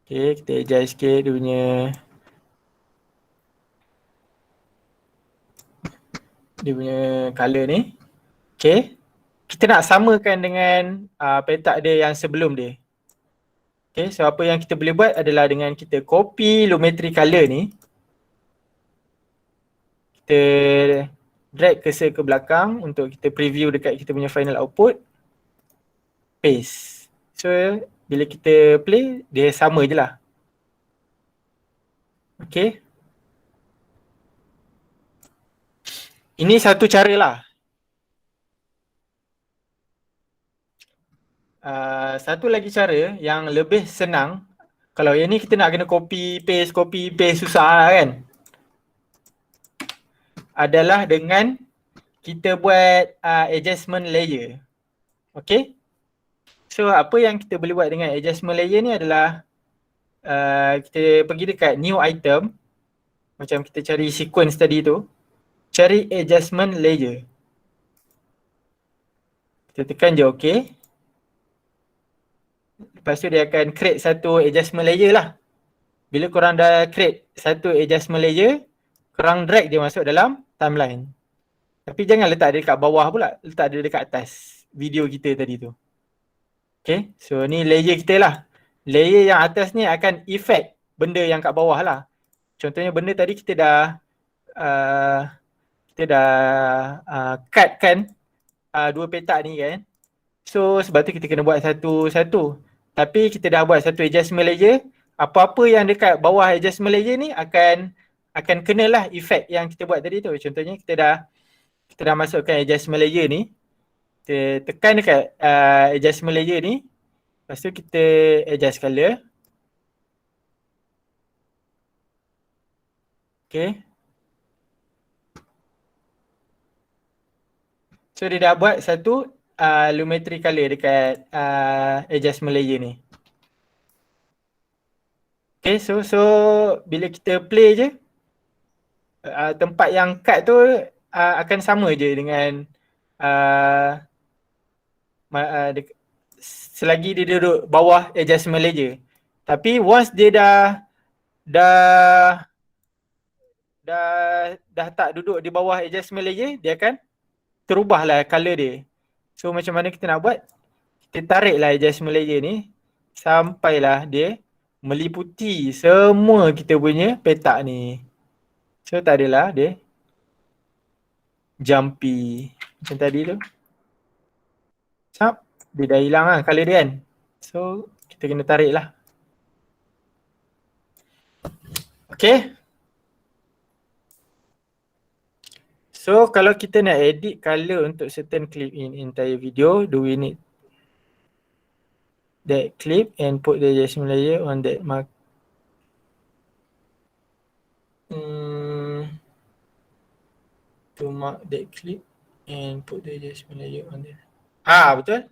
B: Okay, kita adjust sikit dia punya colour ni. Okay, kita nak samakan dengan petak dia yang sebelum dia. Okay, so apa yang kita boleh buat adalah dengan kita copy Lumetri color ni, kita drag cursor ke belakang untuk kita preview dekat kita punya final output, paste. So bila kita play, dia sama je lah. Okay, ini satu cara lah. Satu lagi cara yang lebih senang, kalau yang ni kita nak kena copy paste susah lah kan, adalah dengan kita buat adjustment layer. Okay, so apa yang kita boleh buat dengan adjustment layer ni adalah kita pergi dekat new item, macam kita cari sequence tadi tu, cari adjustment layer, kita tekan je OK. Lepas tu dia akan create satu adjustment layer lah. Bila korang dah create satu adjustment layer, korang drag dia masuk dalam timeline. Tapi jangan letak dia dekat bawah pula, letak dia dekat atas video kita tadi tu. Okay, so ni layer kita lah. Layer yang atas ni akan effect benda yang kat bawah lah. Contohnya benda tadi kita dah cut kan dua petak ni kan. So sebab tu kita kena buat satu-satu. Tapi kita dah buat satu adjustment layer, apa-apa yang dekat bawah adjustment layer ni akan kenalah effect yang kita buat tadi tu. Contohnya kita dah masukkan adjustment layer ni, kita tekan dekat adjustment layer ni, lepas tu kita adjust color. Okay, so dia dah buat satu Lumetri color dekat adjustment layer ni. Okay, so bila kita play je, tempat yang cut tu akan sama je dengan selagi dia duduk bawah adjustment layer. Tapi once dia dah tak duduk di bawah adjustment layer, dia akan terubahlah color dia. So macam mana kita nak buat? Kita tariklah adjustment layer ni sampailah dia meliputi semua kita punya petak ni. So tak adalah dia jumpy macam tadi tu. Dia dah hilang lah color dia kan. So kita kena tarik lah. Okay. So kalau kita nak edit color untuk certain clip in entire video, do we need that clip and put the adjustment layer on that mark? To mark that clip and put the adjustment layer on there. Betul.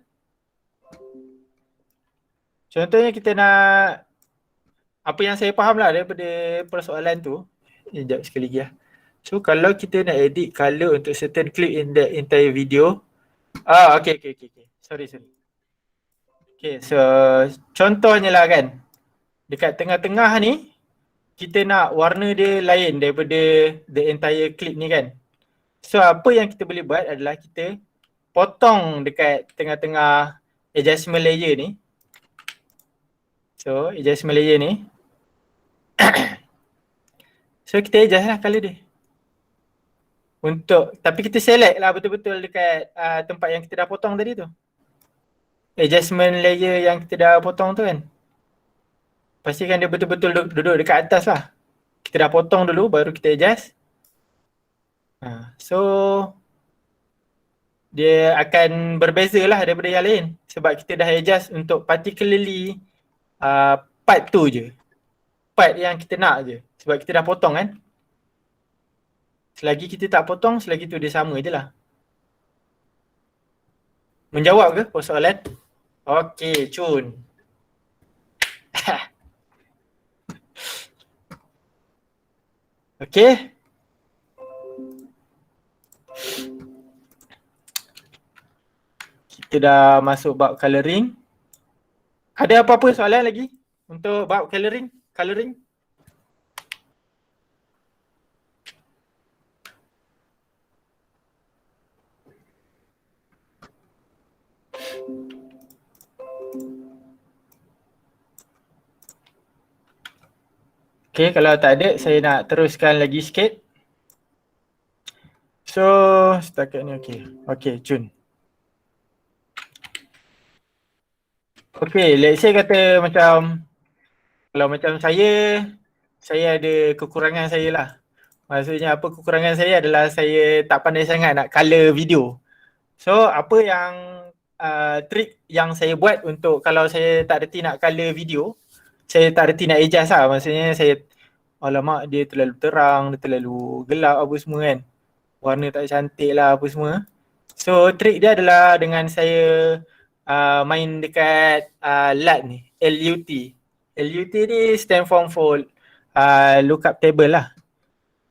B: Contohnya kita nak, apa yang saya faham lah daripada persoalan tu, sekejap sekali lagi lah. So kalau kita nak edit color untuk certain clip in the entire video, okay. Sorry. Okay, so contohnya lah kan, dekat tengah-tengah ni, kita nak warna dia lain daripada the entire clip ni kan. So apa yang kita boleh buat adalah kita potong dekat tengah-tengah adjustment layer ni. So adjustment layer ni, so kita adjust lah color dia. Tapi kita select lah betul-betul dekat tempat yang kita dah potong tadi tu. Adjustment layer yang kita dah potong tu kan. Pastikan dia betul-betul duduk dekat atas lah. Kita dah potong dulu baru kita adjust. So dia akan berbeza lah daripada yang lain. Sebab kita dah adjust untuk particularly part tu je. Part yang kita nak je. Sebab kita dah potong kan. Selagi kita tak potong, selagi tu dia sama je lah. Menjawab ke persoalan? Okey, cun. Okey. Kita dah masuk bab colouring. Ada apa-apa soalan lagi untuk bab colouring? Colouring? Okay, kalau tak ada, saya nak teruskan lagi sikit. So, setakat ni okay. Okay, Jun. Okay, let's say kata macam, kalau macam saya ada kekurangan saya lah. Maksudnya apa kekurangan saya adalah saya tak pandai sangat nak color video. So, apa yang trik yang saya buat untuk kalau saya tak reti nak color video, saya tak reti nak adjust lah. Maksudnya saya, alamak dia terlalu terang, dia terlalu gelap apa semua kan. Warna tak cantik lah apa semua. So trik dia adalah dengan saya main dekat LUT ni, LUT. LUT ni stand for lookup table lah.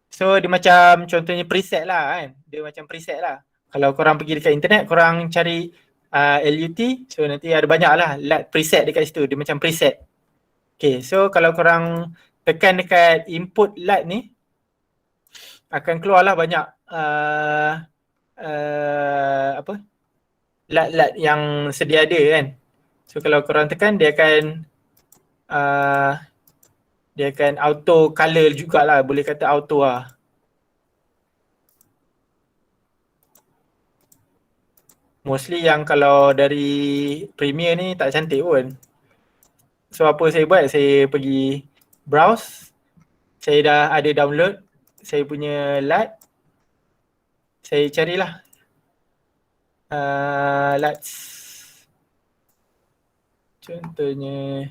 B: So dia macam contohnya preset lah kan. Dia macam preset lah. Kalau korang pergi dekat internet, korang cari LUT, so nanti ada banyak lah LUT preset dekat situ. Dia macam preset. Okay, so kalau korang tekan dekat input LUT ni, akan keluarlah banyak apa LUT yang sedia ada kan. So kalau korang tekan dia akan auto color jugalah, boleh kata auto lah. Mostly yang kalau dari Premiere ni tak cantik pun. So apa saya buat, saya pergi browse, saya dah ada download saya punya LUT, saya carilah LUT contohnya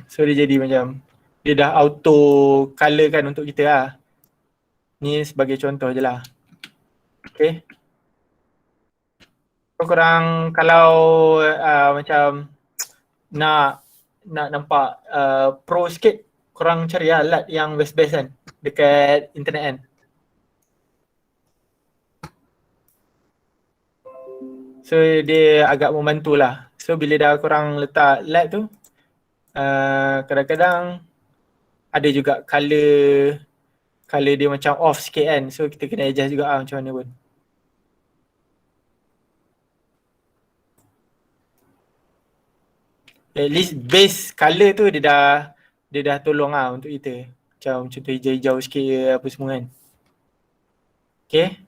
B: so dia jadi macam dia dah auto color kan untuk kita lah. Ni sebagai contoh je lah. Okay. So korang kalau macam nak nampak pro sikit, korang cari lah LUT yang best-best kan dekat internet kan. So dia agak membantu lah. So bila dah korang letak LUT tu, kadang-kadang ada juga color dia macam off sikit kan. So kita kena adjust juga macam mana pun. At least base color tu dia dah tolong lah untuk kita. Macam contoh hijau-hijau sikit apa semua kan. Okay.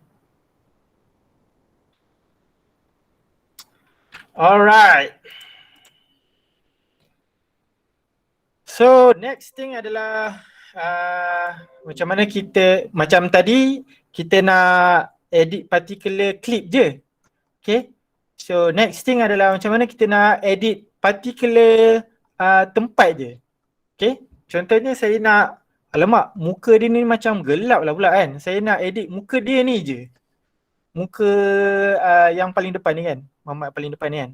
B: Alright. So next thing adalah macam mana kita, macam tadi kita nak edit particular clip je. Okay. So next thing adalah macam mana kita nak edit particular tempat je. Okay. Contohnya saya nak, alamak muka dia ni macam gelap lah pula kan. Saya nak edit muka dia ni je. Muka yang paling depan ni kan. Mamat paling depan ni kan.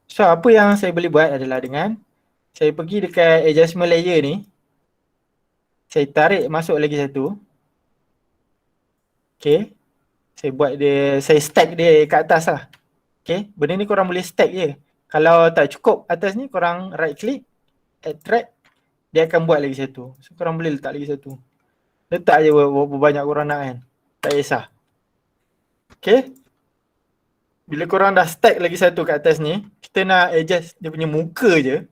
B: So apa yang saya boleh buat adalah dengan saya pergi dekat adjustment layer ni. Saya tarik masuk lagi satu. Okay. Saya buat dia, saya stack dia kat atas lah. Okay. Benda ni korang boleh stack je. Kalau tak cukup atas ni korang right click, add track. Dia akan buat lagi satu. So korang boleh letak lagi satu. Letak je berapa banyak korang nak kan. Tak kisah. Okay. Bila korang dah stack lagi satu kat atas ni, kita nak adjust dia punya muka je.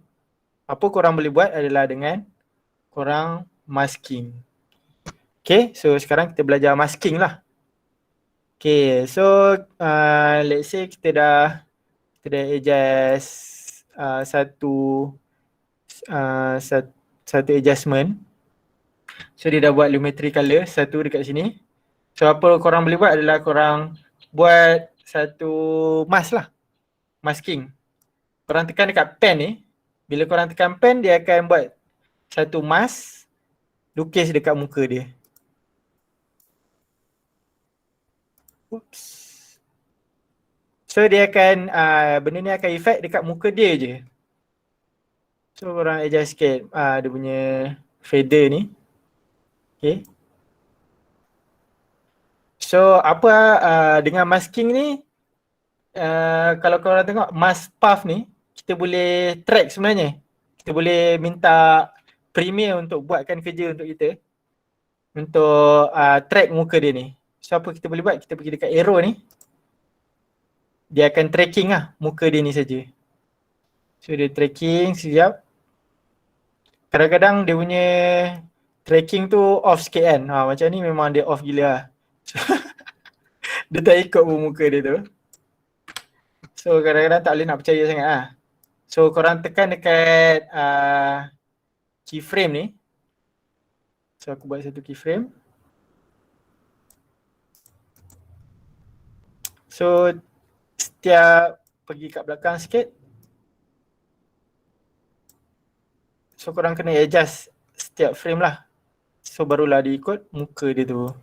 B: Apa korang boleh buat adalah dengan korang masking. Okay, so sekarang kita belajar masking lah. Okay, so let's say kita dah adjust satu adjustment. So dia dah buat lumetri color satu dekat sini. So apa korang boleh buat adalah korang buat satu mask lah, masking. Korang tekan dekat pen ni. Bila korang tekan pen, dia akan buat satu mask lukis dekat muka dia. Oops. So dia akan, benda ni akan efek dekat muka dia je. So korang adjust sikit dia punya fader ni. Okay. So apa dengan masking ni, kalau korang tengok mask path ni, kita boleh track sebenarnya. Kita boleh minta Premiere untuk buatkan kerja untuk kita. Untuk track muka dia ni. So apa kita boleh buat, kita pergi dekat arrow ni. Dia akan tracking lah muka dia ni saja. So dia tracking sekejap. Kadang-kadang dia punya tracking tu off sikit kan. Macam ni memang dia off gila lah. Dia tak ikut pun muka dia tu. So kadang-kadang tak boleh nak percaya sangat lah. So korang tekan dekat keyframe ni. So aku buat satu keyframe. So setiap pergi kat belakang sikit. So korang kena adjust setiap frame lah. So barulah dia ikut muka dia tu.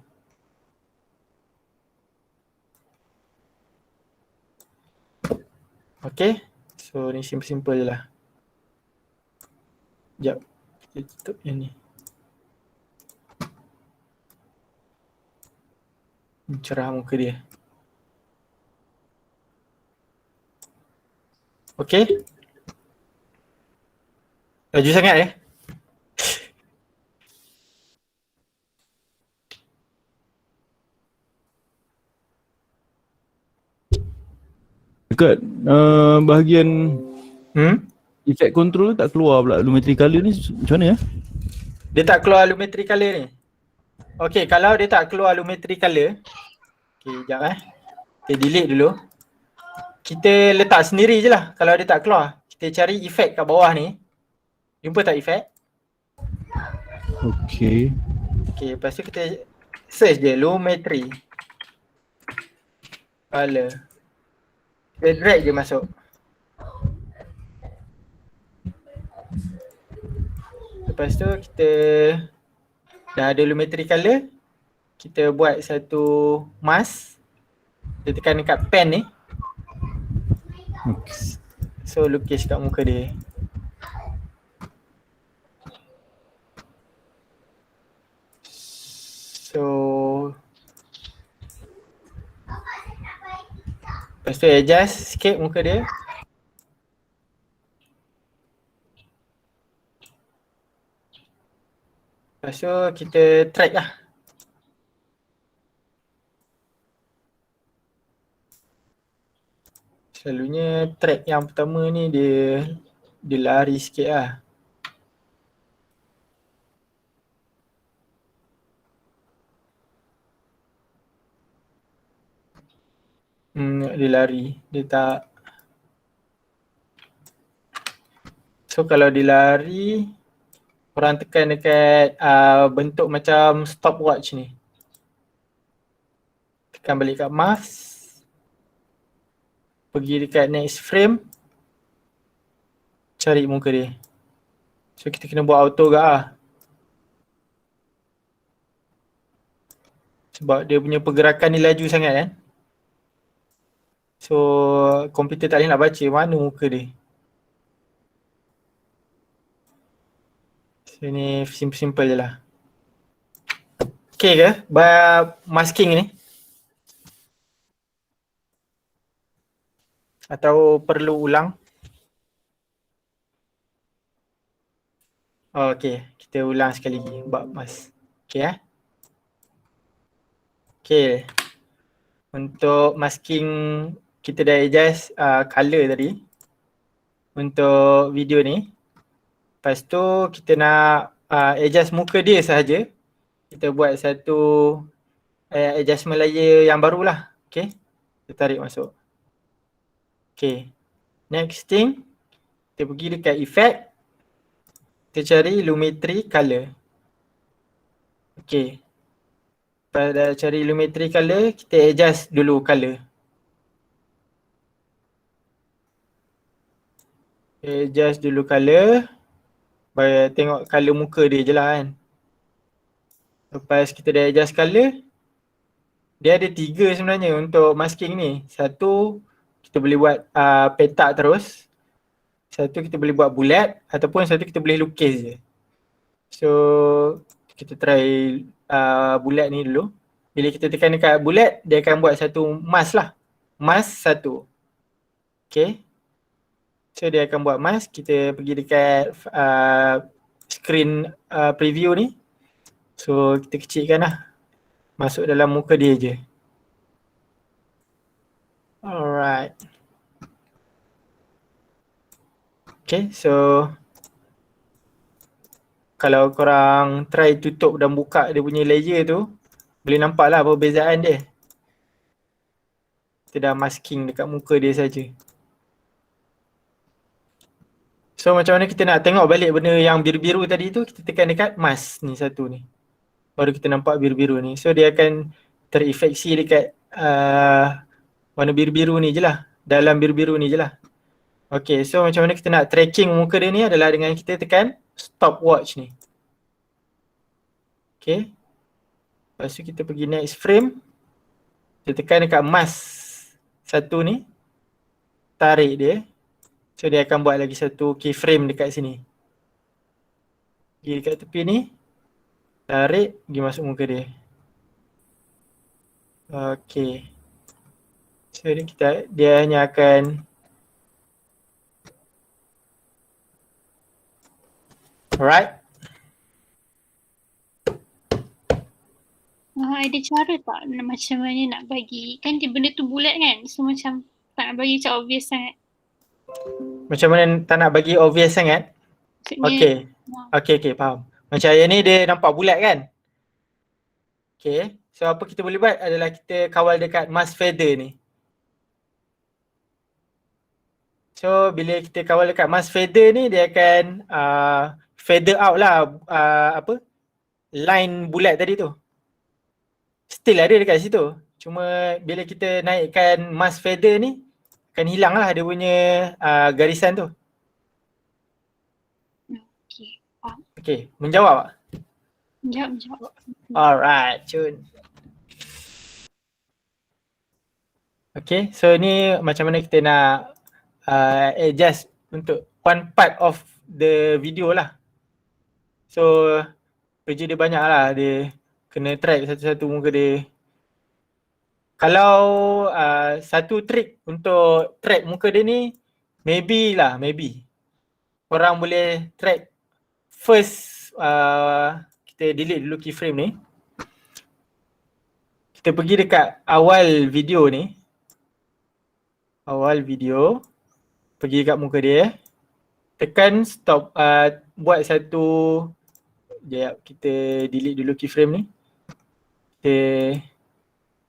B: Okay. So ni simple-simple je lah. Sekejap. Kita tutup yang ni. Cerah muka dia. Okay. Laju sangat
G: Dekat bahagian effect control tak keluar pula lumetri color ni macam mana ya?
B: Dia tak keluar lumetri color ni. Okay, kalau dia tak keluar lumetri color. Okay, sekejap kita delete dulu. Kita letak sendiri je lah kalau dia tak keluar. Kita cari effect kat bawah ni. Jumpa tak effect?
G: Okay.
B: Okay, lepas tu kita search je lumetri color. Kita drag je masuk. Lepas tu kita dah ada lumetri color. Kita buat satu mask. Kita tekan dekat pen ni.
G: Okay.
B: So lukis kat muka dia. So lepas tu adjust sikit muka dia. Lepas tu kita track lah. Selalunya track yang pertama ni dia lari sikit lah. Dia lari, dia tak. So kalau dia lari, korang tekan dekat bentuk macam stopwatch ni. Tekan balik kat mask. Pergi dekat next frame. Cari muka dia. So kita kena buat auto ke lah. Sebab dia punya pergerakan ni laju sangat kan. So komputer tak boleh nak baca mana muka dia. So ni simple je lah. Okay ke masking ni? Atau perlu ulang? Okay, kita ulang sekali lagi buat mask. Okay Okay. Untuk masking kita dah adjust color tadi. Untuk video ni. Lepas tu kita nak adjust muka dia sahaja. Kita buat satu adjustment layer yang barulah. Okay. Kita tarik masuk. Okay. Next thing. Kita pergi dekat effect. Kita cari lumetri color. Okay. Pada cari lumetri color, kita adjust dulu color. Adjust dulu color. Bagi tengok color muka dia je lah kan. Lepas kita dah adjust color, dia ada 3 sebenarnya untuk masking ni. Satu, kita boleh buat petak terus. Satu kita boleh buat bulat ataupun satu kita boleh lukis je. So kita try bulat ni dulu. Bila kita tekan dekat bulat, dia akan buat satu mask lah. Mask satu. Okay. So dia akan buat mask. Kita pergi dekat screen preview ni. So kita kecilkan lah. Masuk dalam muka dia je. Alright. Okay, so kalau korang try tutup dan buka dia punya layer tu, boleh nampak lah perbezaan dia. Kita dah masking dekat muka dia saja. So macam mana kita nak tengok balik benda yang biru-biru tadi tu, kita tekan dekat mask ni satu ni. Baru kita nampak biru-biru ni. So dia akan terefleksi dekat warna biru-biru ni je lah. Dalam biru-biru ni je lah. Okay, so macam mana kita nak tracking muka dia ni adalah dengan kita tekan stopwatch ni. Okay. Lepas tu kita pergi next frame. Kita tekan dekat mask satu ni. Tarik dia. So dia akan buat lagi satu keyframe dekat sini. Pergi dekat tepi ni. Tarik, pergi masuk muka dia. Okay. So dia hanya akan alright.
F: Ada cara tak macam mana nak bagi, kan dia benda tu bulat kan, so macam tak nak bagi macam obvious sangat.
B: Macam mana tak nak bagi obvious sangat?
F: Maksudnya,
B: Okay, faham. Macam yang ni dia nampak bulat kan? Okay, so apa kita boleh buat adalah kita kawal dekat mask feather ni. So bila kita kawal dekat mask feather ni, dia akan feather out lah line bulat tadi tu. Still ada dekat situ. Cuma bila kita naikkan mask feather ni, akan hilang lah dia punya garisan tu.
F: Okay, faham.
B: Okay, menjawab tak?
F: Menjawab.
B: Alright, cun. Okay, so ni macam mana kita nak adjust untuk one part of the video lah. So kerja dia banyak lah, dia kena track satu-satu muka dia. Kalau satu trick untuk track muka dia ni, maybe korang boleh track first. Kita delete dulu keyframe ni. Kita pergi dekat awal video ni. Awal video. Pergi kat muka dia. Tekan stop, buat satu, sekejap, kita delete dulu keyframe ni. Kita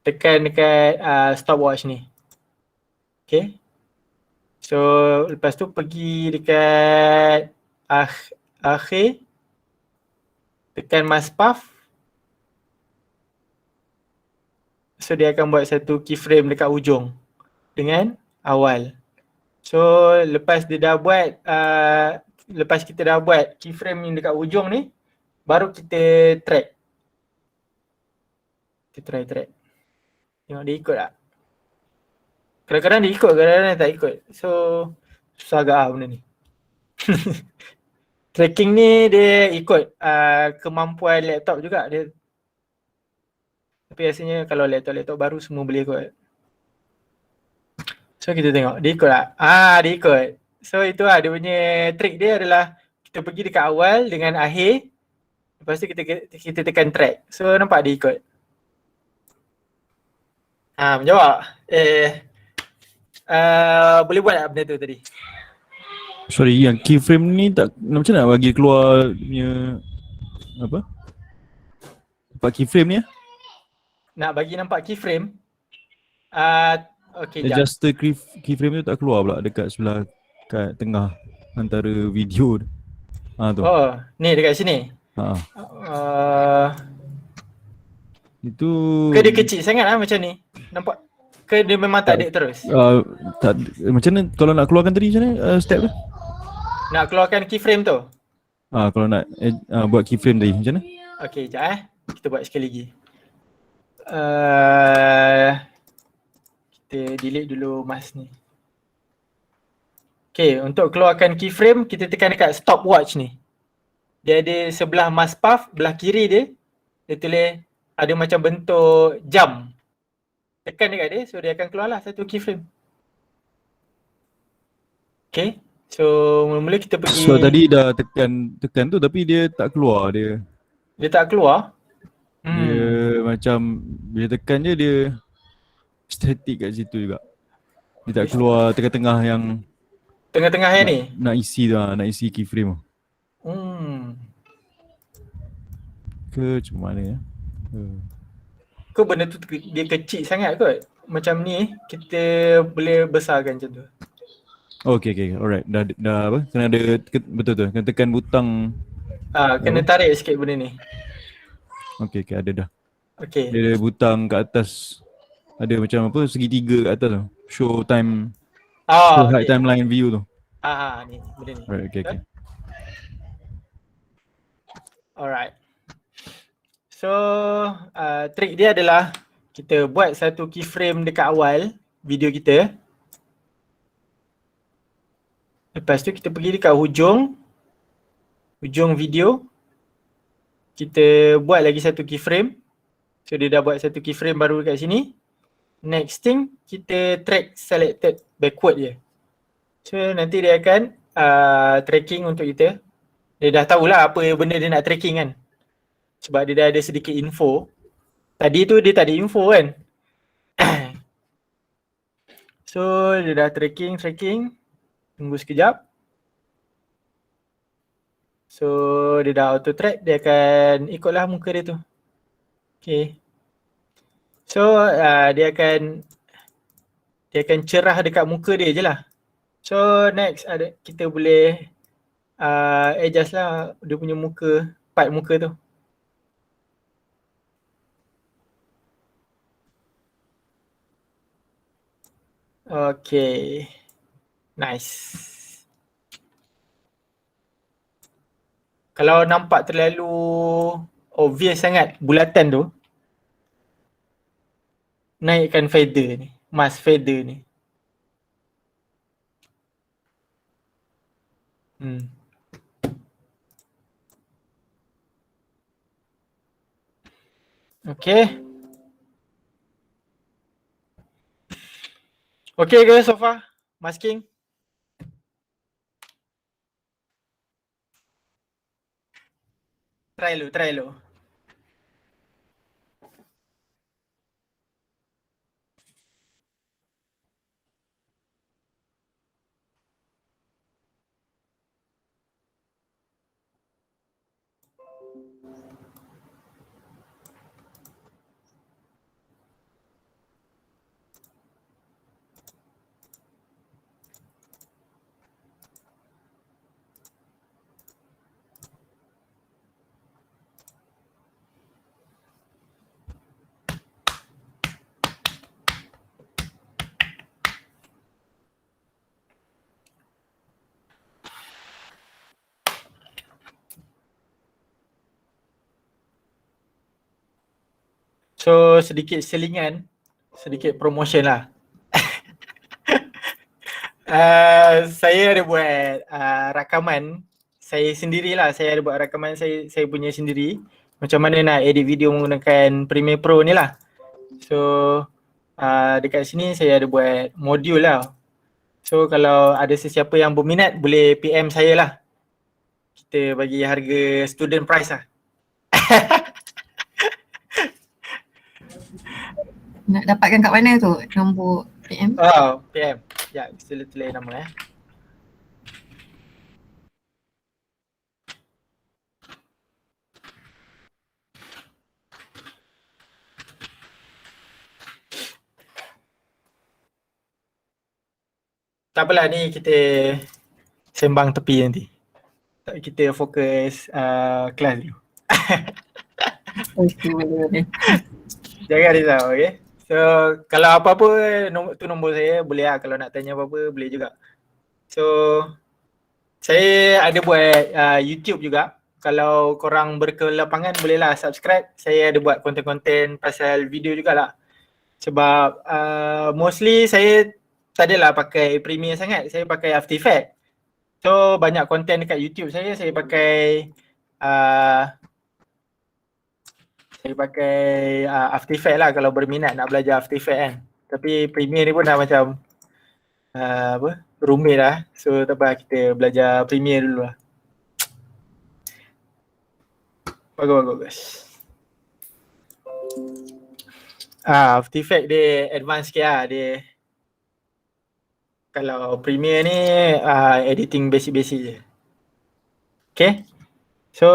B: tekan dekat stopwatch ni. Okay. So lepas tu pergi dekat akhir. Tekan mask path. So dia akan buat satu keyframe dekat ujung dengan awal. So lepas dia dah buat, lepas kita dah buat keyframe yang dekat ujung ni, baru kita track. Kita try track. Tengok dia ikut tak? Kadang-kadang dia ikut, kadang-kadang dia tak ikut. So susah agak benda ni. Tracking ni dia ikut kemampuan laptop juga dia. Tapi rasanya kalau laptop baru semua boleh ikut. So kita tengok dia ikut tak? Dia ikut. So itu lah dia punya trick dia adalah kita pergi dekat awal dengan akhir. Lepas tu kita tekan track. So nampak dia ikut. Menjawab. Boleh buat tak benda tu tadi?
G: Sorry, yang keyframe ni tak, macam nak bagi keluar punya apa? Nampak keyframe ni?
B: Nak bagi nampak keyframe. Okay, jap.
G: Adjuster keyframe tu tak keluar pula dekat sebelah kat tengah antara video tu. Tu.
B: Oh, ni dekat sini.
G: Itu
B: Ke dia kecil sangat macam ni? Nampak? Ke dia memang tak ada terus?
G: Tak, macam mana kalau nak keluarkan tadi macam mana step tu?
B: Nak keluarkan keyframe tu?
G: Kalau nak buat keyframe tadi macam mana?
B: Okay, sekejap kita buat sekali lagi. Kita delete dulu mask ni. Okay, untuk keluarkan keyframe kita tekan dekat stopwatch ni. Dia ada sebelah mouse path, belah kiri dia tulis ada macam bentuk jam. Tekan dekat dia, so dia akan keluarlah satu keyframe. Okay, so mula-mula kita pergi.
G: So tadi dah tekan tu tapi dia tak keluar dia.
B: Dia tak keluar.
G: Dia macam bila tekan je dia static kat situ juga. Dia tak keluar tengah-tengah yang
B: Tengah-tengah yang ni.
G: nak isi tu, nak isi keyframe tu. Ke macam mana ya?
B: Kau benda tu dia kecil sangat kot. Macam ni kita boleh besarkan macam tu.
G: Okay, alright. Dah apa? Kena ada betul tu. Kena tekan butang.
B: Kena tarik sikit benda ni.
G: Okay, ada dah.
B: Okay.
G: Dia ada butang kat atas. Ada macam apa? Segitiga kat atas tu. Show time. Show high timeline view tu.
B: Ni benda ni.
G: Alright, okay.
B: Alright. So, trik dia adalah kita buat satu keyframe dekat awal video kita. Lepas tu kita pergi dekat hujung video. Kita buat lagi satu keyframe. So dia dah buat satu keyframe baru dekat sini. Next thing, kita track selected backward je. So nanti dia akan tracking untuk kita. Dia dah tahulah apa benda dia nak tracking kan. Sebab dia dah ada sedikit info. Tadi tu dia tak ada info kan. So dia dah tracking. Tunggu sekejap. So dia dah auto track, dia akan ikutlah muka dia tu. Okay. So dia akan cerah dekat muka dia je lah. So next kita boleh adjust lah dia punya muka, part muka tu. Okay. Nice. Kalau nampak terlalu obvious sangat bulatan tu, naikkan feather ni, mask feather ni. Okay. Okay ke so far? Masking? Try lu. So sedikit selingan, sedikit promotion lah. Saya ada buat rakaman saya sendirilah. Saya ada buat rakaman saya punya sendiri. Macam mana nak edit video menggunakan Premiere Pro ni lah. So dekat sini saya ada buat modul lah. So kalau ada sesiapa yang berminat boleh PM saya lah. Kita bagi harga student price lah.
H: Nak dapatkan kat mana tu nombor PM?
B: PM. Ya, sila tulis nama Tak apalah, ni kita sembang tepi nanti. Kita fokus kelas dulu. Jangan risau, okay? So kalau apa-apa nombor saya boleh lah. Kalau nak tanya apa-apa boleh juga. So saya ada buat YouTube juga. Kalau korang berkelapangan bolehlah subscribe. Saya ada buat konten-konten pasal video jugalah. Sebab mostly saya tak adalah pakai Premiere sangat. Saya pakai After Effects. So banyak konten dekat YouTube saya pakai After Effects lah kalau berminat nak belajar After Effects kan. Tapi Premiere ni pun dah macam rumit lah. So tak apa, kita belajar Premiere dulu lah. Bagus. After Effects dia advance sikit lah. Dia kalau Premiere ni editing basic-basic je. Okay. So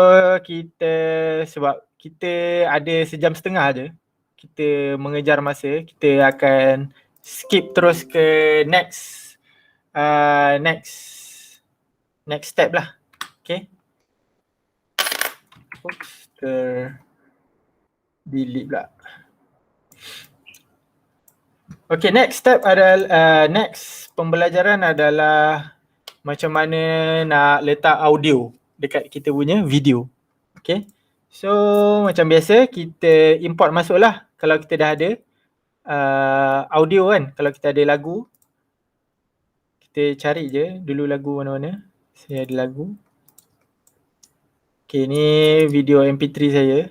B: sebab kita ada sejam setengah je, kita mengejar masa, kita akan skip terus ke next step lah. Okay. Oops, delete pula. Okay, next step adalah next pembelajaran adalah macam mana nak letak audio dekat kita punya video. Okay. So macam biasa kita import masuk lah kalau kita dah ada audio kan. Kalau kita ada lagu, kita cari je dulu lagu mana-mana. Saya ada lagu. Okay, ni video MP3 saya.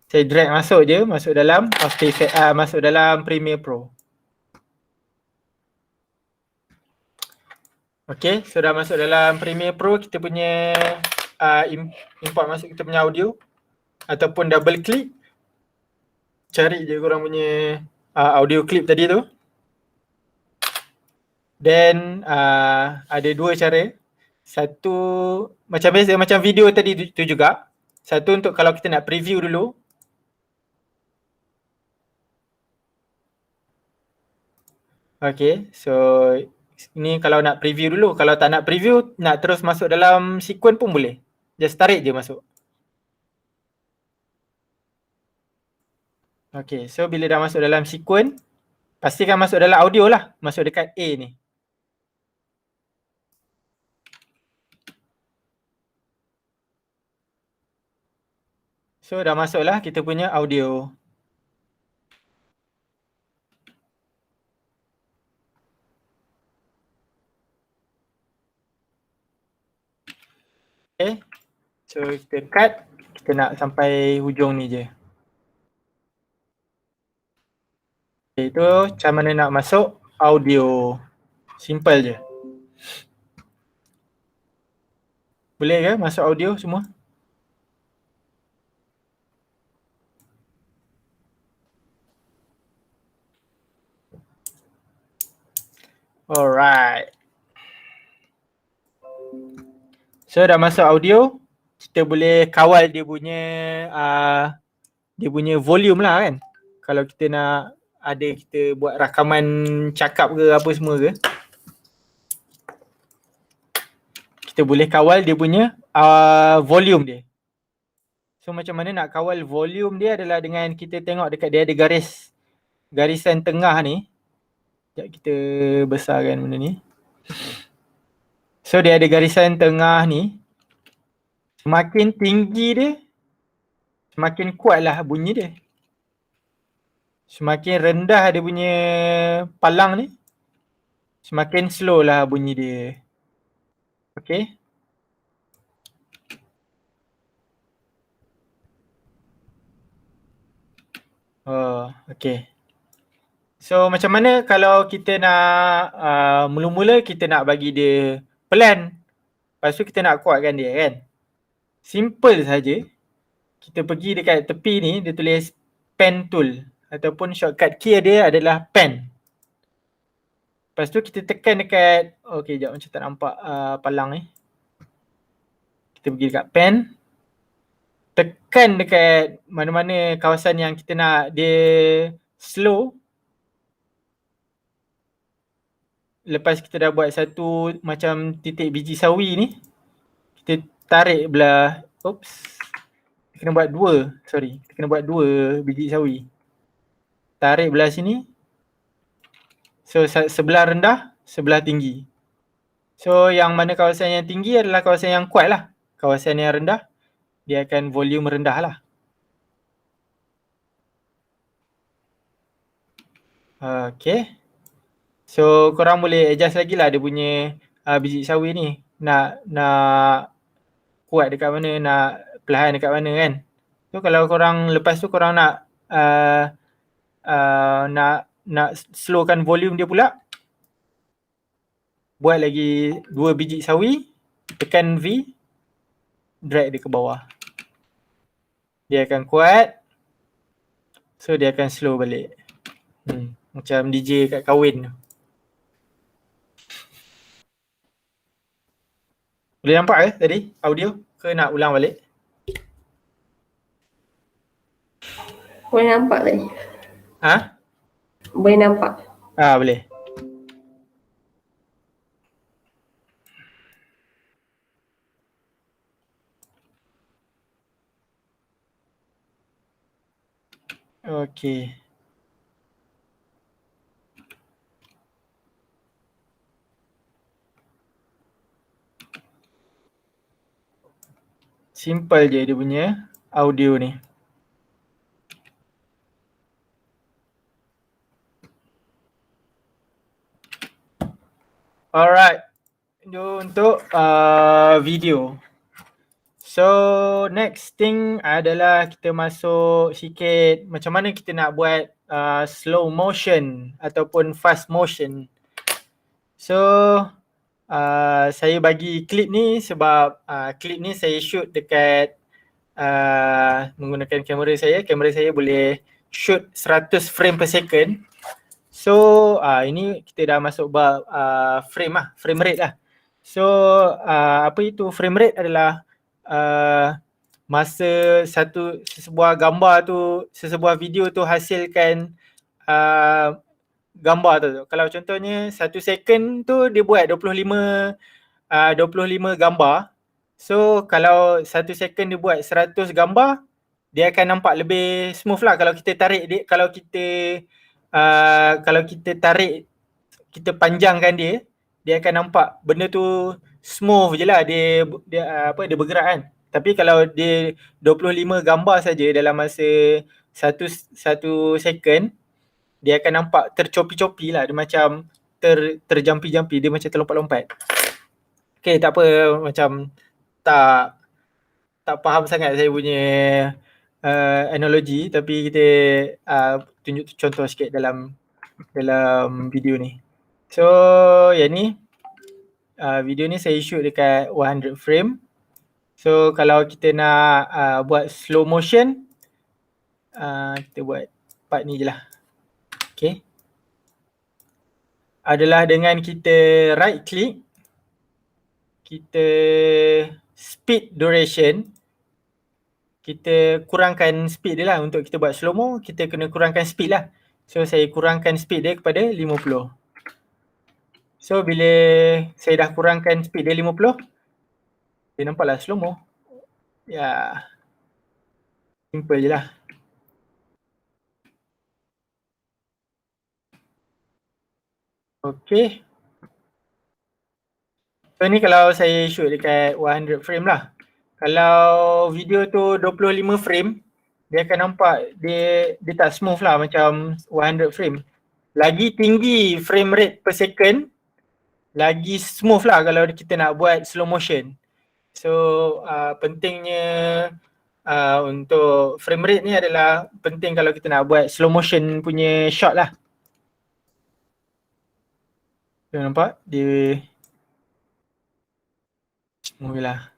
B: Saya drag masuk je, masuk dalam After Effects, masuk dalam Premiere Pro. Okay, so dah masuk dalam Premiere Pro, kita punya import masuk kita punya audio ataupun double click. Cari je korang punya audio clip tadi tu. Then ada dua cara. Satu macam biasa, macam video tadi tu juga. Satu untuk kalau kita nak preview dulu. Okay, so ini kalau nak preview dulu. Kalau tak nak preview, nak terus masuk dalam sequence pun boleh. Just tarik je masuk. Okay, so bila dah masuk dalam sequence, pastikan masuk dalam audio lah. Masuk dekat A ni. So dah masuk lah kita punya audio. Okay, so kita cut, kita nak sampai hujung ni je. Okay, itu macam mana nak masuk audio. Simple je. Boleh ke masuk audio semua? Alright. So dah masuk audio, kita boleh kawal dia punya volume lah kan. Kalau kita nak kita buat rakaman cakap ke apa semua ke, kita boleh kawal dia punya volume dia. So macam mana nak kawal volume dia adalah dengan kita tengok dekat dia ada garisan tengah ni. Sekejap kita besarkan benda ni. So dia ada garisan tengah ni. Semakin tinggi dia, semakin kuatlah bunyi dia. Semakin rendah dia punya palang ni, semakin slow lah bunyi dia. Okay. Oh, okay. So macam mana kalau kita nak mula-mula kita nak bagi dia pelan, lepas tu kita nak kuatkan dia kan. Simple saja. Kita pergi dekat tepi ni, dia tulis pen tool ataupun shortcut key dia adalah pen. Lepas tu kita tekan dekat, okay sekejap macam tak nampak palang ni. Kita pergi dekat pen. Tekan dekat mana-mana kawasan yang kita nak dia slow. Lepas kita dah buat satu macam titik biji sawi ni, kita tarik belah, kita kena buat dua biji sawi. Tarik belah sini. So sebelah rendah, sebelah tinggi. So yang mana kawasan yang tinggi adalah kawasan yang kuat lah. Kawasan yang rendah, dia akan volume rendah lah. Okay. So korang boleh adjust lagi lah dia punya biji sawi ni. Nak kuat dekat mana, nak perlahan dekat mana kan. So kalau korang lepas tu korang nak nak slowkan volume dia pula, buat lagi 2 biji sawi, tekan V, drag dia ke bawah. Dia akan kuat. So dia akan slow balik. Macam DJ kat kahwin tu. Boleh nampak ke tadi audio? Ke nak ulang balik?
C: Boleh nampak tadi.
B: Ha?
C: Boleh nampak.
B: Boleh. Okey. Simple je dia punya audio ni. Alright. Itu untuk video. So next thing adalah kita masuk sikit macam mana kita nak buat slow motion ataupun fast motion. So saya bagi klip ni sebab klip ni saya shoot dekat menggunakan kamera saya. Kamera saya boleh shoot 100 frame per second. So ini kita dah masuk bab frame rate lah. So apa itu frame rate adalah masa sesebuah gambar tu, sesebuah video tu hasilkan gambar tu. Kalau contohnya 1 second tu dia buat 25 gambar. So kalau 1 second dia buat 100 gambar, dia akan nampak lebih smooth lah kalau kita tarik dia, kalau kita tarik, kita panjangkan dia akan nampak benda tu smooth je lah, dia bergerak kan. Tapi kalau dia 25 gambar saja dalam masa 1 second, dia akan nampak tercopi-copi lah, dia macam terjampi-jampi, dia macam terlompat-lompat. Okay, tak apa, macam tak faham sangat saya punya analogi, tapi kita tunjuk contoh sikit dalam video ni. So yang ni video ni saya shoot dekat 100 frame. So kalau kita nak buat slow motion, kita buat part ni je lah. Okay. Adalah dengan kita right click, kita speed duration, kita kurangkan speed dia lah. Untuk kita buat slow mo, kita kena kurangkan speed lah. So saya kurangkan speed dia kepada 50. So bila saya dah kurangkan speed dia 50, dia nampaklah slow mo. Ya, simple je lah. Okay. So ni kalau saya shoot dekat 100 frame lah. Kalau video tu 25 frame, dia akan nampak dia tak smooth lah macam 100 frame. Lagi tinggi frame rate per second, lagi smooth lah kalau kita nak buat slow motion. So pentingnya untuk frame rate ni adalah penting kalau kita nak buat slow motion punya shot lah. Dia nampak? Dia smooth lah.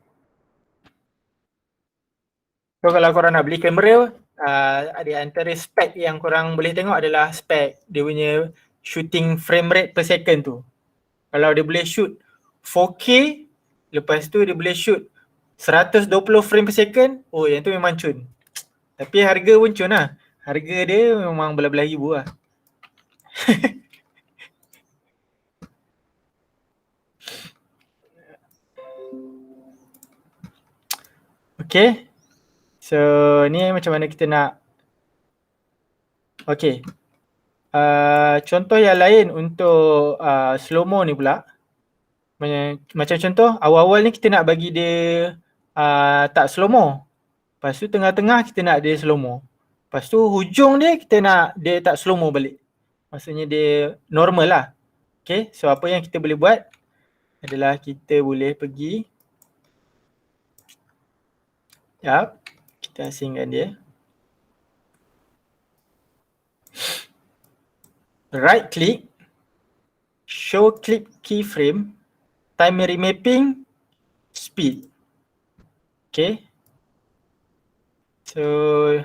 B: So kalau korang nak beli kamera, ada antara spek yang korang boleh tengok adalah spek dia punya shooting frame rate per second tu. Kalau dia boleh shoot 4K, lepas tu dia boleh shoot 120 frame per second, oh yang tu memang cun. Tapi harga pun cun lah. Harga dia memang belah-belah ribu lah. Okay. So ni macam mana kita nak. Okay. Contoh yang lain untuk slow mo ni pula. Macam contoh awal-awal ni kita nak bagi dia tak slow mo. Lepas tu tengah-tengah kita nak dia slow mo. Lepas tu hujung dia kita nak dia tak slow mo balik. Maksudnya dia normal lah. Okay, so apa yang kita boleh buat adalah kita boleh pergi, kita asingkan dia. Right click, show clip keyframe, time remapping, speed. Okay. So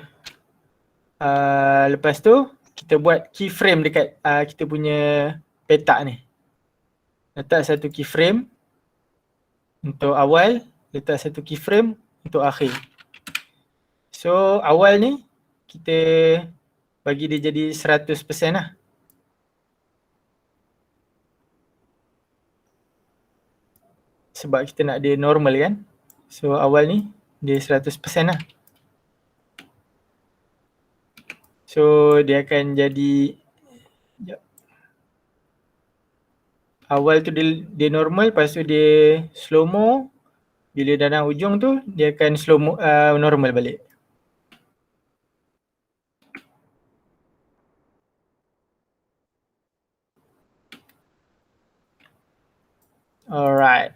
B: lepas tu kita buat keyframe dekat kita punya petak ni. Letak satu keyframe untuk awal, letak satu keyframe untuk akhir. So awal ni kita bagi dia jadi 100% lah. Sebab kita nak dia normal kan. So awal ni dia 100% lah. So dia akan jadi, awal tu dia normal, lepas tu dia slow mo. Bila dah nak ujung tu dia akan slow mo, normal balik. Alright.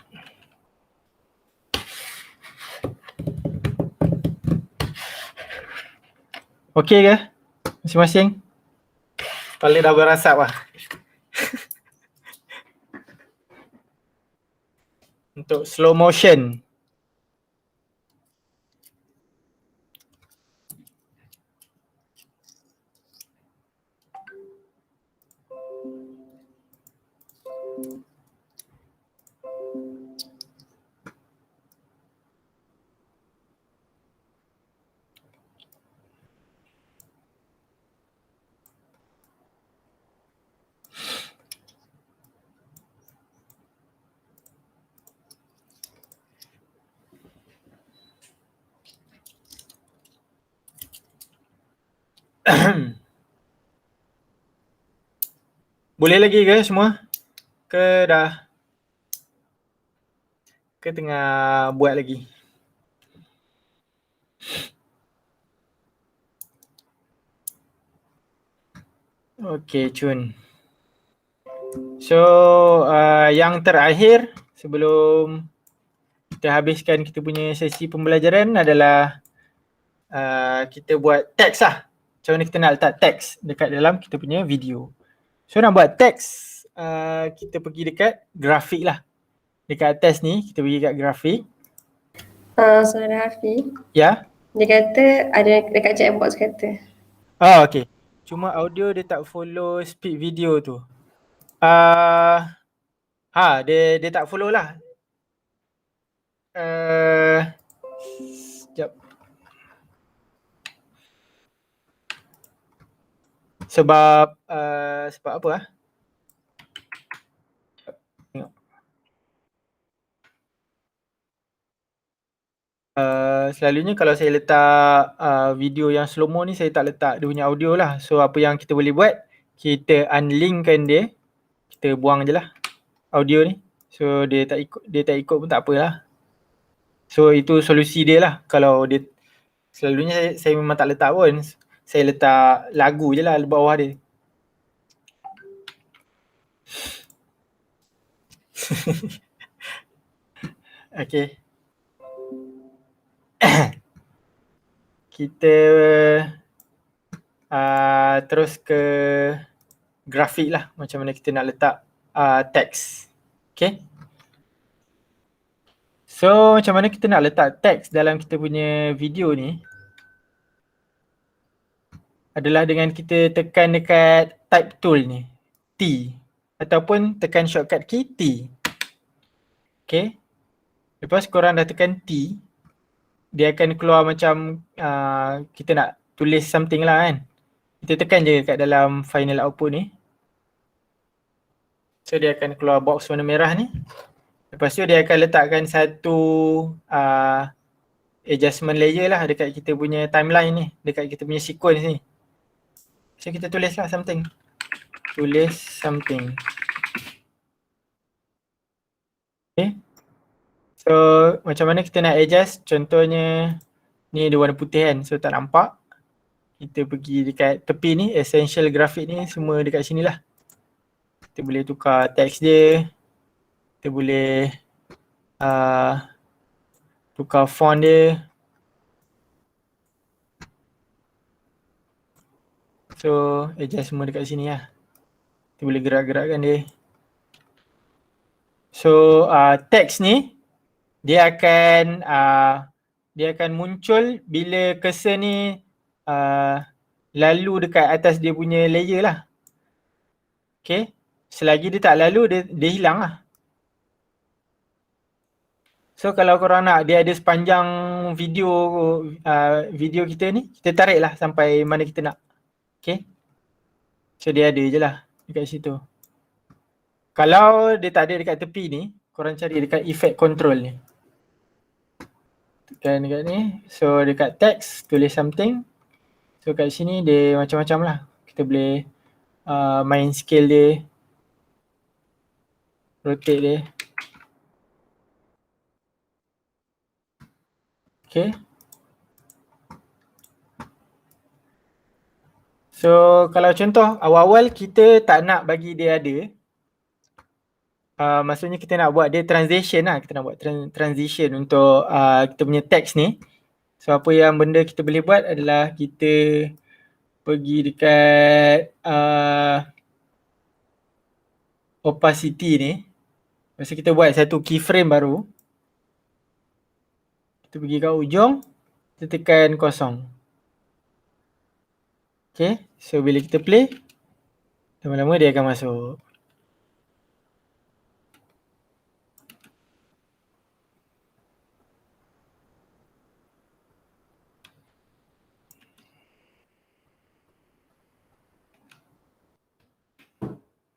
B: Okey ke? Masing-masing? Kepala dah berasap lah. Untuk slow motion. Boleh lagi ke semua? Ke dah? Ke tengah buat lagi? Okay, cun. So yang terakhir sebelum kita habiskan kita punya sesi pembelajaran adalah kita buat teks lah. Macam mana kita nak letak teks dekat dalam kita punya video. So nak buat teks, kita pergi dekat grafik lah. Dekat atas ni kita pergi dekat grafik.
C: Saudara Hafi,
B: Ya.
C: dia kata ada dekat chat box kata.
B: Oh, okay. Cuma audio dia tak follow speed video tu. Dia tak follow lah. Sekejap. Sebab apa ah? Tengok. Selalunya kalau saya letak video yang slow mo ni, saya tak letak dia punya audio lah. So apa yang kita boleh buat, kita unlinkkan dia, kita buang je lah audio ni. So dia tak ikut pun tak apalah. So itu solusi dia lah. Kalau dia, selalunya saya memang tak letak pun. Saya letak lagu je lah bawah dia. Okay. Kita terus ke grafik lah. Macam mana kita nak letak teks. Okay. So macam mana kita nak letak teks dalam kita punya video ni adalah dengan kita tekan dekat type tool ni, T, ataupun tekan shortcut key T. Okay. Lepas korang dah tekan T, dia akan keluar macam kita nak tulis something lah kan. Kita tekan je kat dalam final output ni. So dia akan keluar box warna merah ni. Lepas tu dia akan letakkan satu adjustment layer lah dekat kita punya timeline ni, dekat kita punya sequence ni. So kita tulis lah something. Tulis something. Okay. So macam mana kita nak adjust, contohnya ni ada warna putih kan, so tak nampak. Kita pergi dekat tepi ni, essential graphic ni semua dekat sini lah. Kita Kita boleh tukar teks dia. Kita boleh tukar font dia. So adjust semua dekat sini lah. Kita boleh gerak-gerakkan dia. So teks ni dia akan muncul bila cursor ni lalu dekat atas dia punya layer lah. Okay. Selagi dia tak lalu, dia hilang lah. So kalau korang nak dia ada sepanjang video kita ni, kita tarik lah sampai mana kita nak. Okay. So dia ada je lah dekat situ. Kalau dia tak ada dekat tepi ni, korang cari dekat effect control ni. Tekan dekat ni. So dekat text, tulis something. So kat sini dia macam-macam lah. Kita boleh main scale dia. Rotate dia. Okay. So kalau contoh awal-awal kita tak nak bagi dia ada. Maksudnya kita nak buat dia transition lah. Kita nak buat transition untuk kita punya teks ni. So apa yang benda kita boleh buat adalah kita pergi dekat opacity ni. Lepas kita buat satu keyframe baru. Kita pergi kat ujung, kita tekan kosong. Okay, so bila kita play, lama-lama dia akan masuk.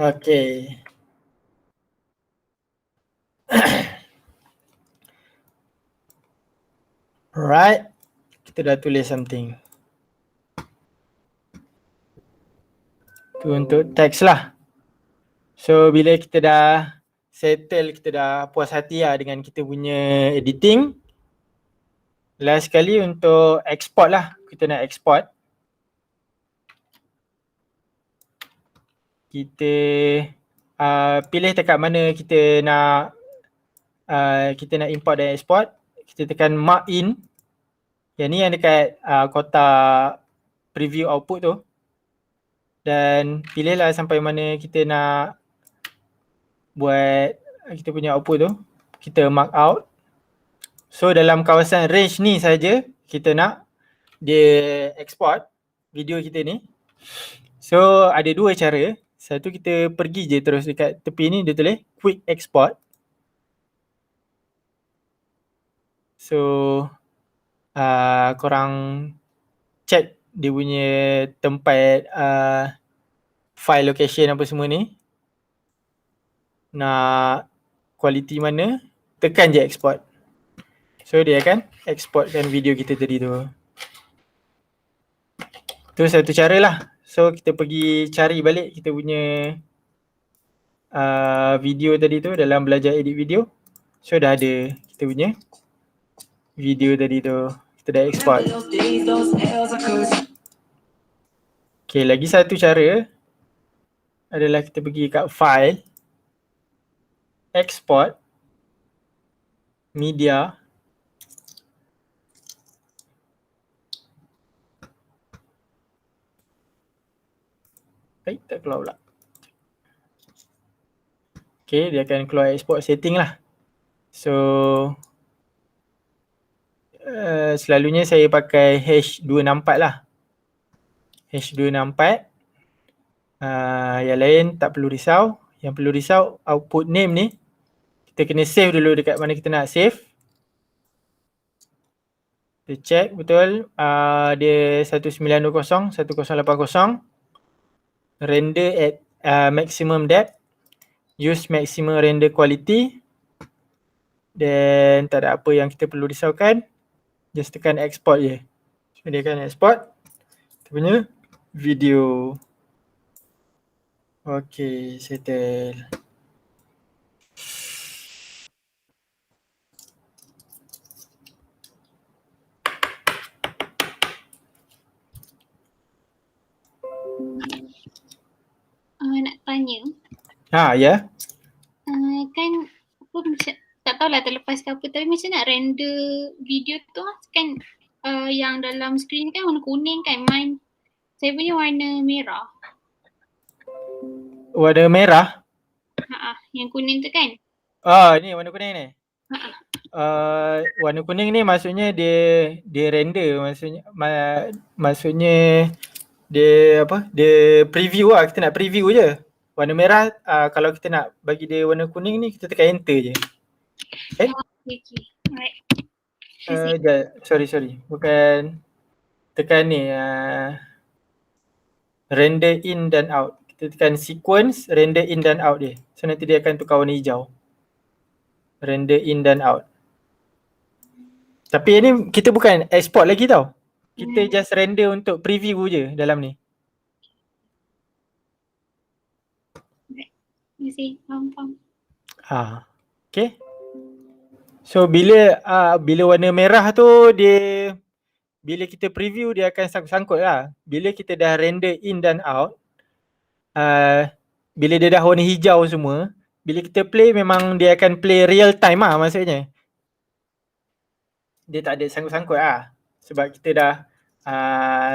B: Okay. Alright, kita dah tulis something. Tu untuk teks lah. So bila kita dah settle, kita dah puas hati lah dengan kita punya editing. Last sekali untuk export lah. Kita nak export. Kita pilih dekat mana kita nak import dan export. Kita tekan mark in. Yang ni yang dekat kotak preview output tu. Dan pilihlah sampai mana kita nak buat kita punya output tu. Kita mark out. So dalam kawasan range ni saja kita nak dia export video kita ni. So ada dua cara. Satu, kita pergi je terus dekat tepi ni, dia tulis quick export. So korang check dia punya tempat file location apa semua ni. Nak quality mana, tekan je export. So dia akan exportkan video kita tadi tu. Tu satu cara lah. So kita pergi cari balik kita punya video tadi tu dalam belajar edit video. So dah ada kita punya video tadi tu. Kita dah export. Okay, lagi satu cara adalah kita pergi kat file, export, media. Tak keluar pula. Okay, dia akan keluar export setting lah. So selalunya saya pakai H264 lah. H264. Yang lain tak perlu risau. Yang perlu risau output name ni. Kita kena save dulu dekat mana kita nak save. Kita check betul. Dia 1920, 1080. Render at maximum depth. Use maximum render quality. Dan tak ada apa yang kita perlu risaukan. Just tekan export je. So dia akan export kita punya video. Okay, settle.
F: Nak tanya,
B: Ya.
F: Kan apa macam tak tahulah terlepas ke apa, tapi macam nak render video tu kan yang dalam skrin kan warna kuning kan, saya punya warna merah.
B: Warna merah.
F: Yang kuning tu kan.
B: Ni warna kuning ni. Warna kuning ni maksudnya dia render, maksudnya dia apa? Dia preview lah, kita nak preview je. Warna merah kalau kita nak bagi dia warna kuning ni kita tekan enter je.
F: Okay. Alright.
B: Sorry. Bukan tekan ni render in dan out. Kita tekan sequence, render in dan out dia. So nanti dia akan tukar warna hijau. Render in dan out. Tapi ni kita bukan export lagi tau. Kita just render untuk preview je dalam ni.
F: Faham.
B: Okay. So bila warna merah tu bila kita preview dia akan sangkut-sangkut lah. Bila kita dah render in dan out, bila dia dah warna hijau semua, bila kita play memang dia akan play real time lah maksudnya. Dia tak ada sangkut-sangkut lah. Sebab kita dah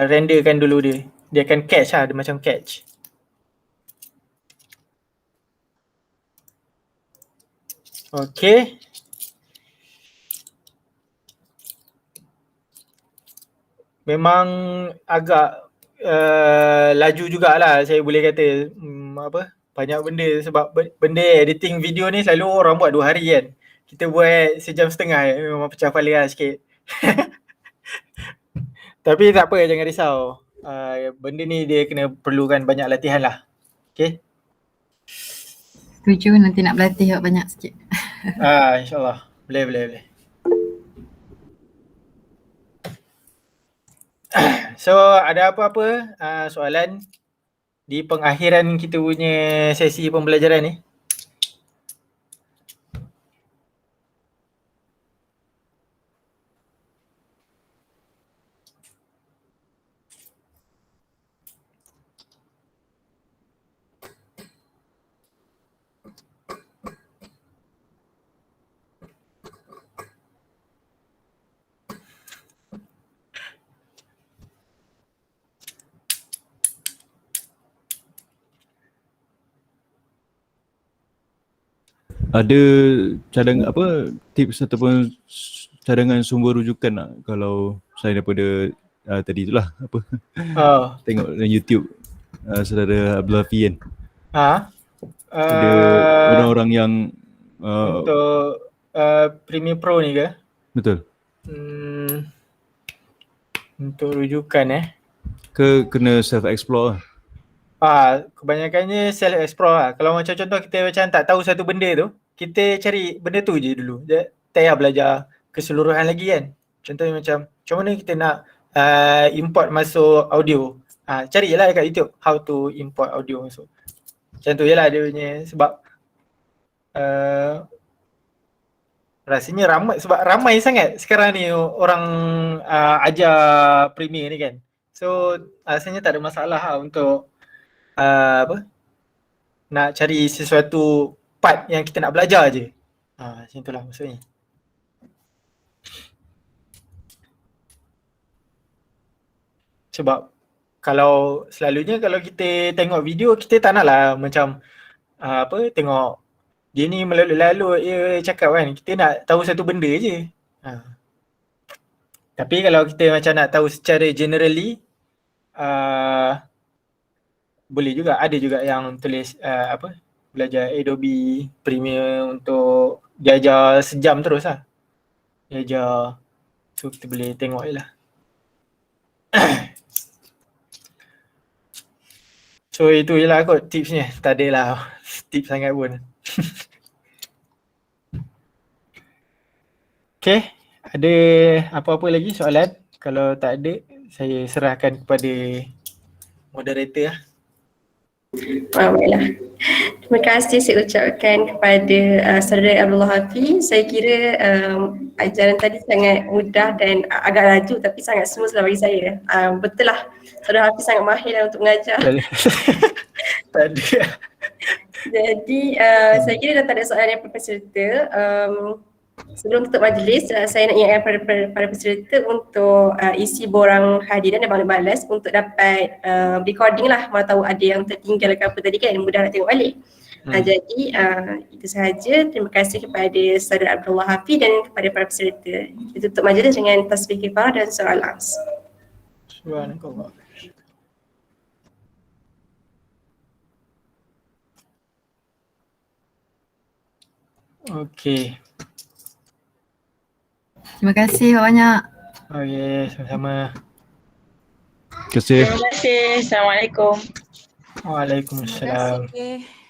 B: renderkan dulu dia. Dia akan catch lah, dia macam catch. Okay. Memang agak laju jugalah saya boleh kata. Banyak benda sebab benda editing video ni selalu orang buat 2 hari kan. Kita buat sejam setengah memang pecah kepala lah sikit. Tapi tak apa, jangan risau. Benda ni dia kena perlukan banyak latihan lah. Okay.
H: Setuju, nanti nak berlatih banyak sikit.
B: InsyaAllah. Boleh. So ada apa-apa soalan di pengakhiran kita punya sesi pembelajaran ni?
G: Ada tips ataupun cadangan sumber rujukan tak kalau saya daripada tadi itulah tengok dalam YouTube saudara Abdul Hafi kan. Ada orang-orang yang
B: untuk Premiere Pro ni ke?
G: Betul.
B: Untuk rujukan
G: kena self explore lah.
B: Kebanyakannya self explore lah. Kalau macam contoh kita macam tak tahu satu benda tu, kita cari benda tu je dulu. Tak payah belajar keseluruhan lagi kan. Contohnya macam mana kita nak import masuk audio. Cari je lah kat YouTube how to import audio masuk. Macam tu je lah dia punya sebab rasanya ramai sangat sekarang ni orang ajar Premiere ni kan. So rasanya tak ada masalah lah untuk nak cari sesuatu part yang kita nak belajar je. Macam itulah maksudnya. Sebab kalau selalunya kalau kita tengok video, kita tak naklah macam tengok dia ni melalut-lalut dia cakap kan. Kita nak tahu satu benda je. Tapi kalau kita macam nak tahu secara generally, boleh juga, ada juga yang tulis belajar Adobe Premiere untuk dia ajar sejam terus lah. Dia ajar, so kita boleh tengok je lah. So itu je lah kot tipsnya, tak adalah tips sangat pun. Okay, ada apa-apa lagi soalan? Kalau tak ada, saya serahkan kepada moderator lah.
C: Baiklah. Terima kasih saya ucapkan kepada saudara Abdullah Hafi. Saya kira ajaran tadi sangat mudah dan agak laju tapi sangat smooth lah bagi saya. Betul lah, saudara Hafi sangat mahir untuk mengajar.
B: Tak ada.
C: Jadi saya kira dah tak ada soalan daripada peserta. Sebelum tutup majlis, saya nak ingatkan para peserta untuk isi borang hadiran dan balas untuk dapat recording lah, mana tahu ada yang tertinggal ke apa tadi kan, mudah nak tengok balik. Jadi itu sahaja. Terima kasih kepada Saudara Abdullah Hafiz dan kepada para peserta. Kita tutup majlis dengan tasbih kifarah dan surah Al-As.
B: Subhanallah. Okey.
H: Terima kasih banyak.
B: Okey, sama-sama.
G: Terima kasih.
I: Terima kasih. Assalamualaikum.
B: Waalaikumsalam.
J: Terima kasih.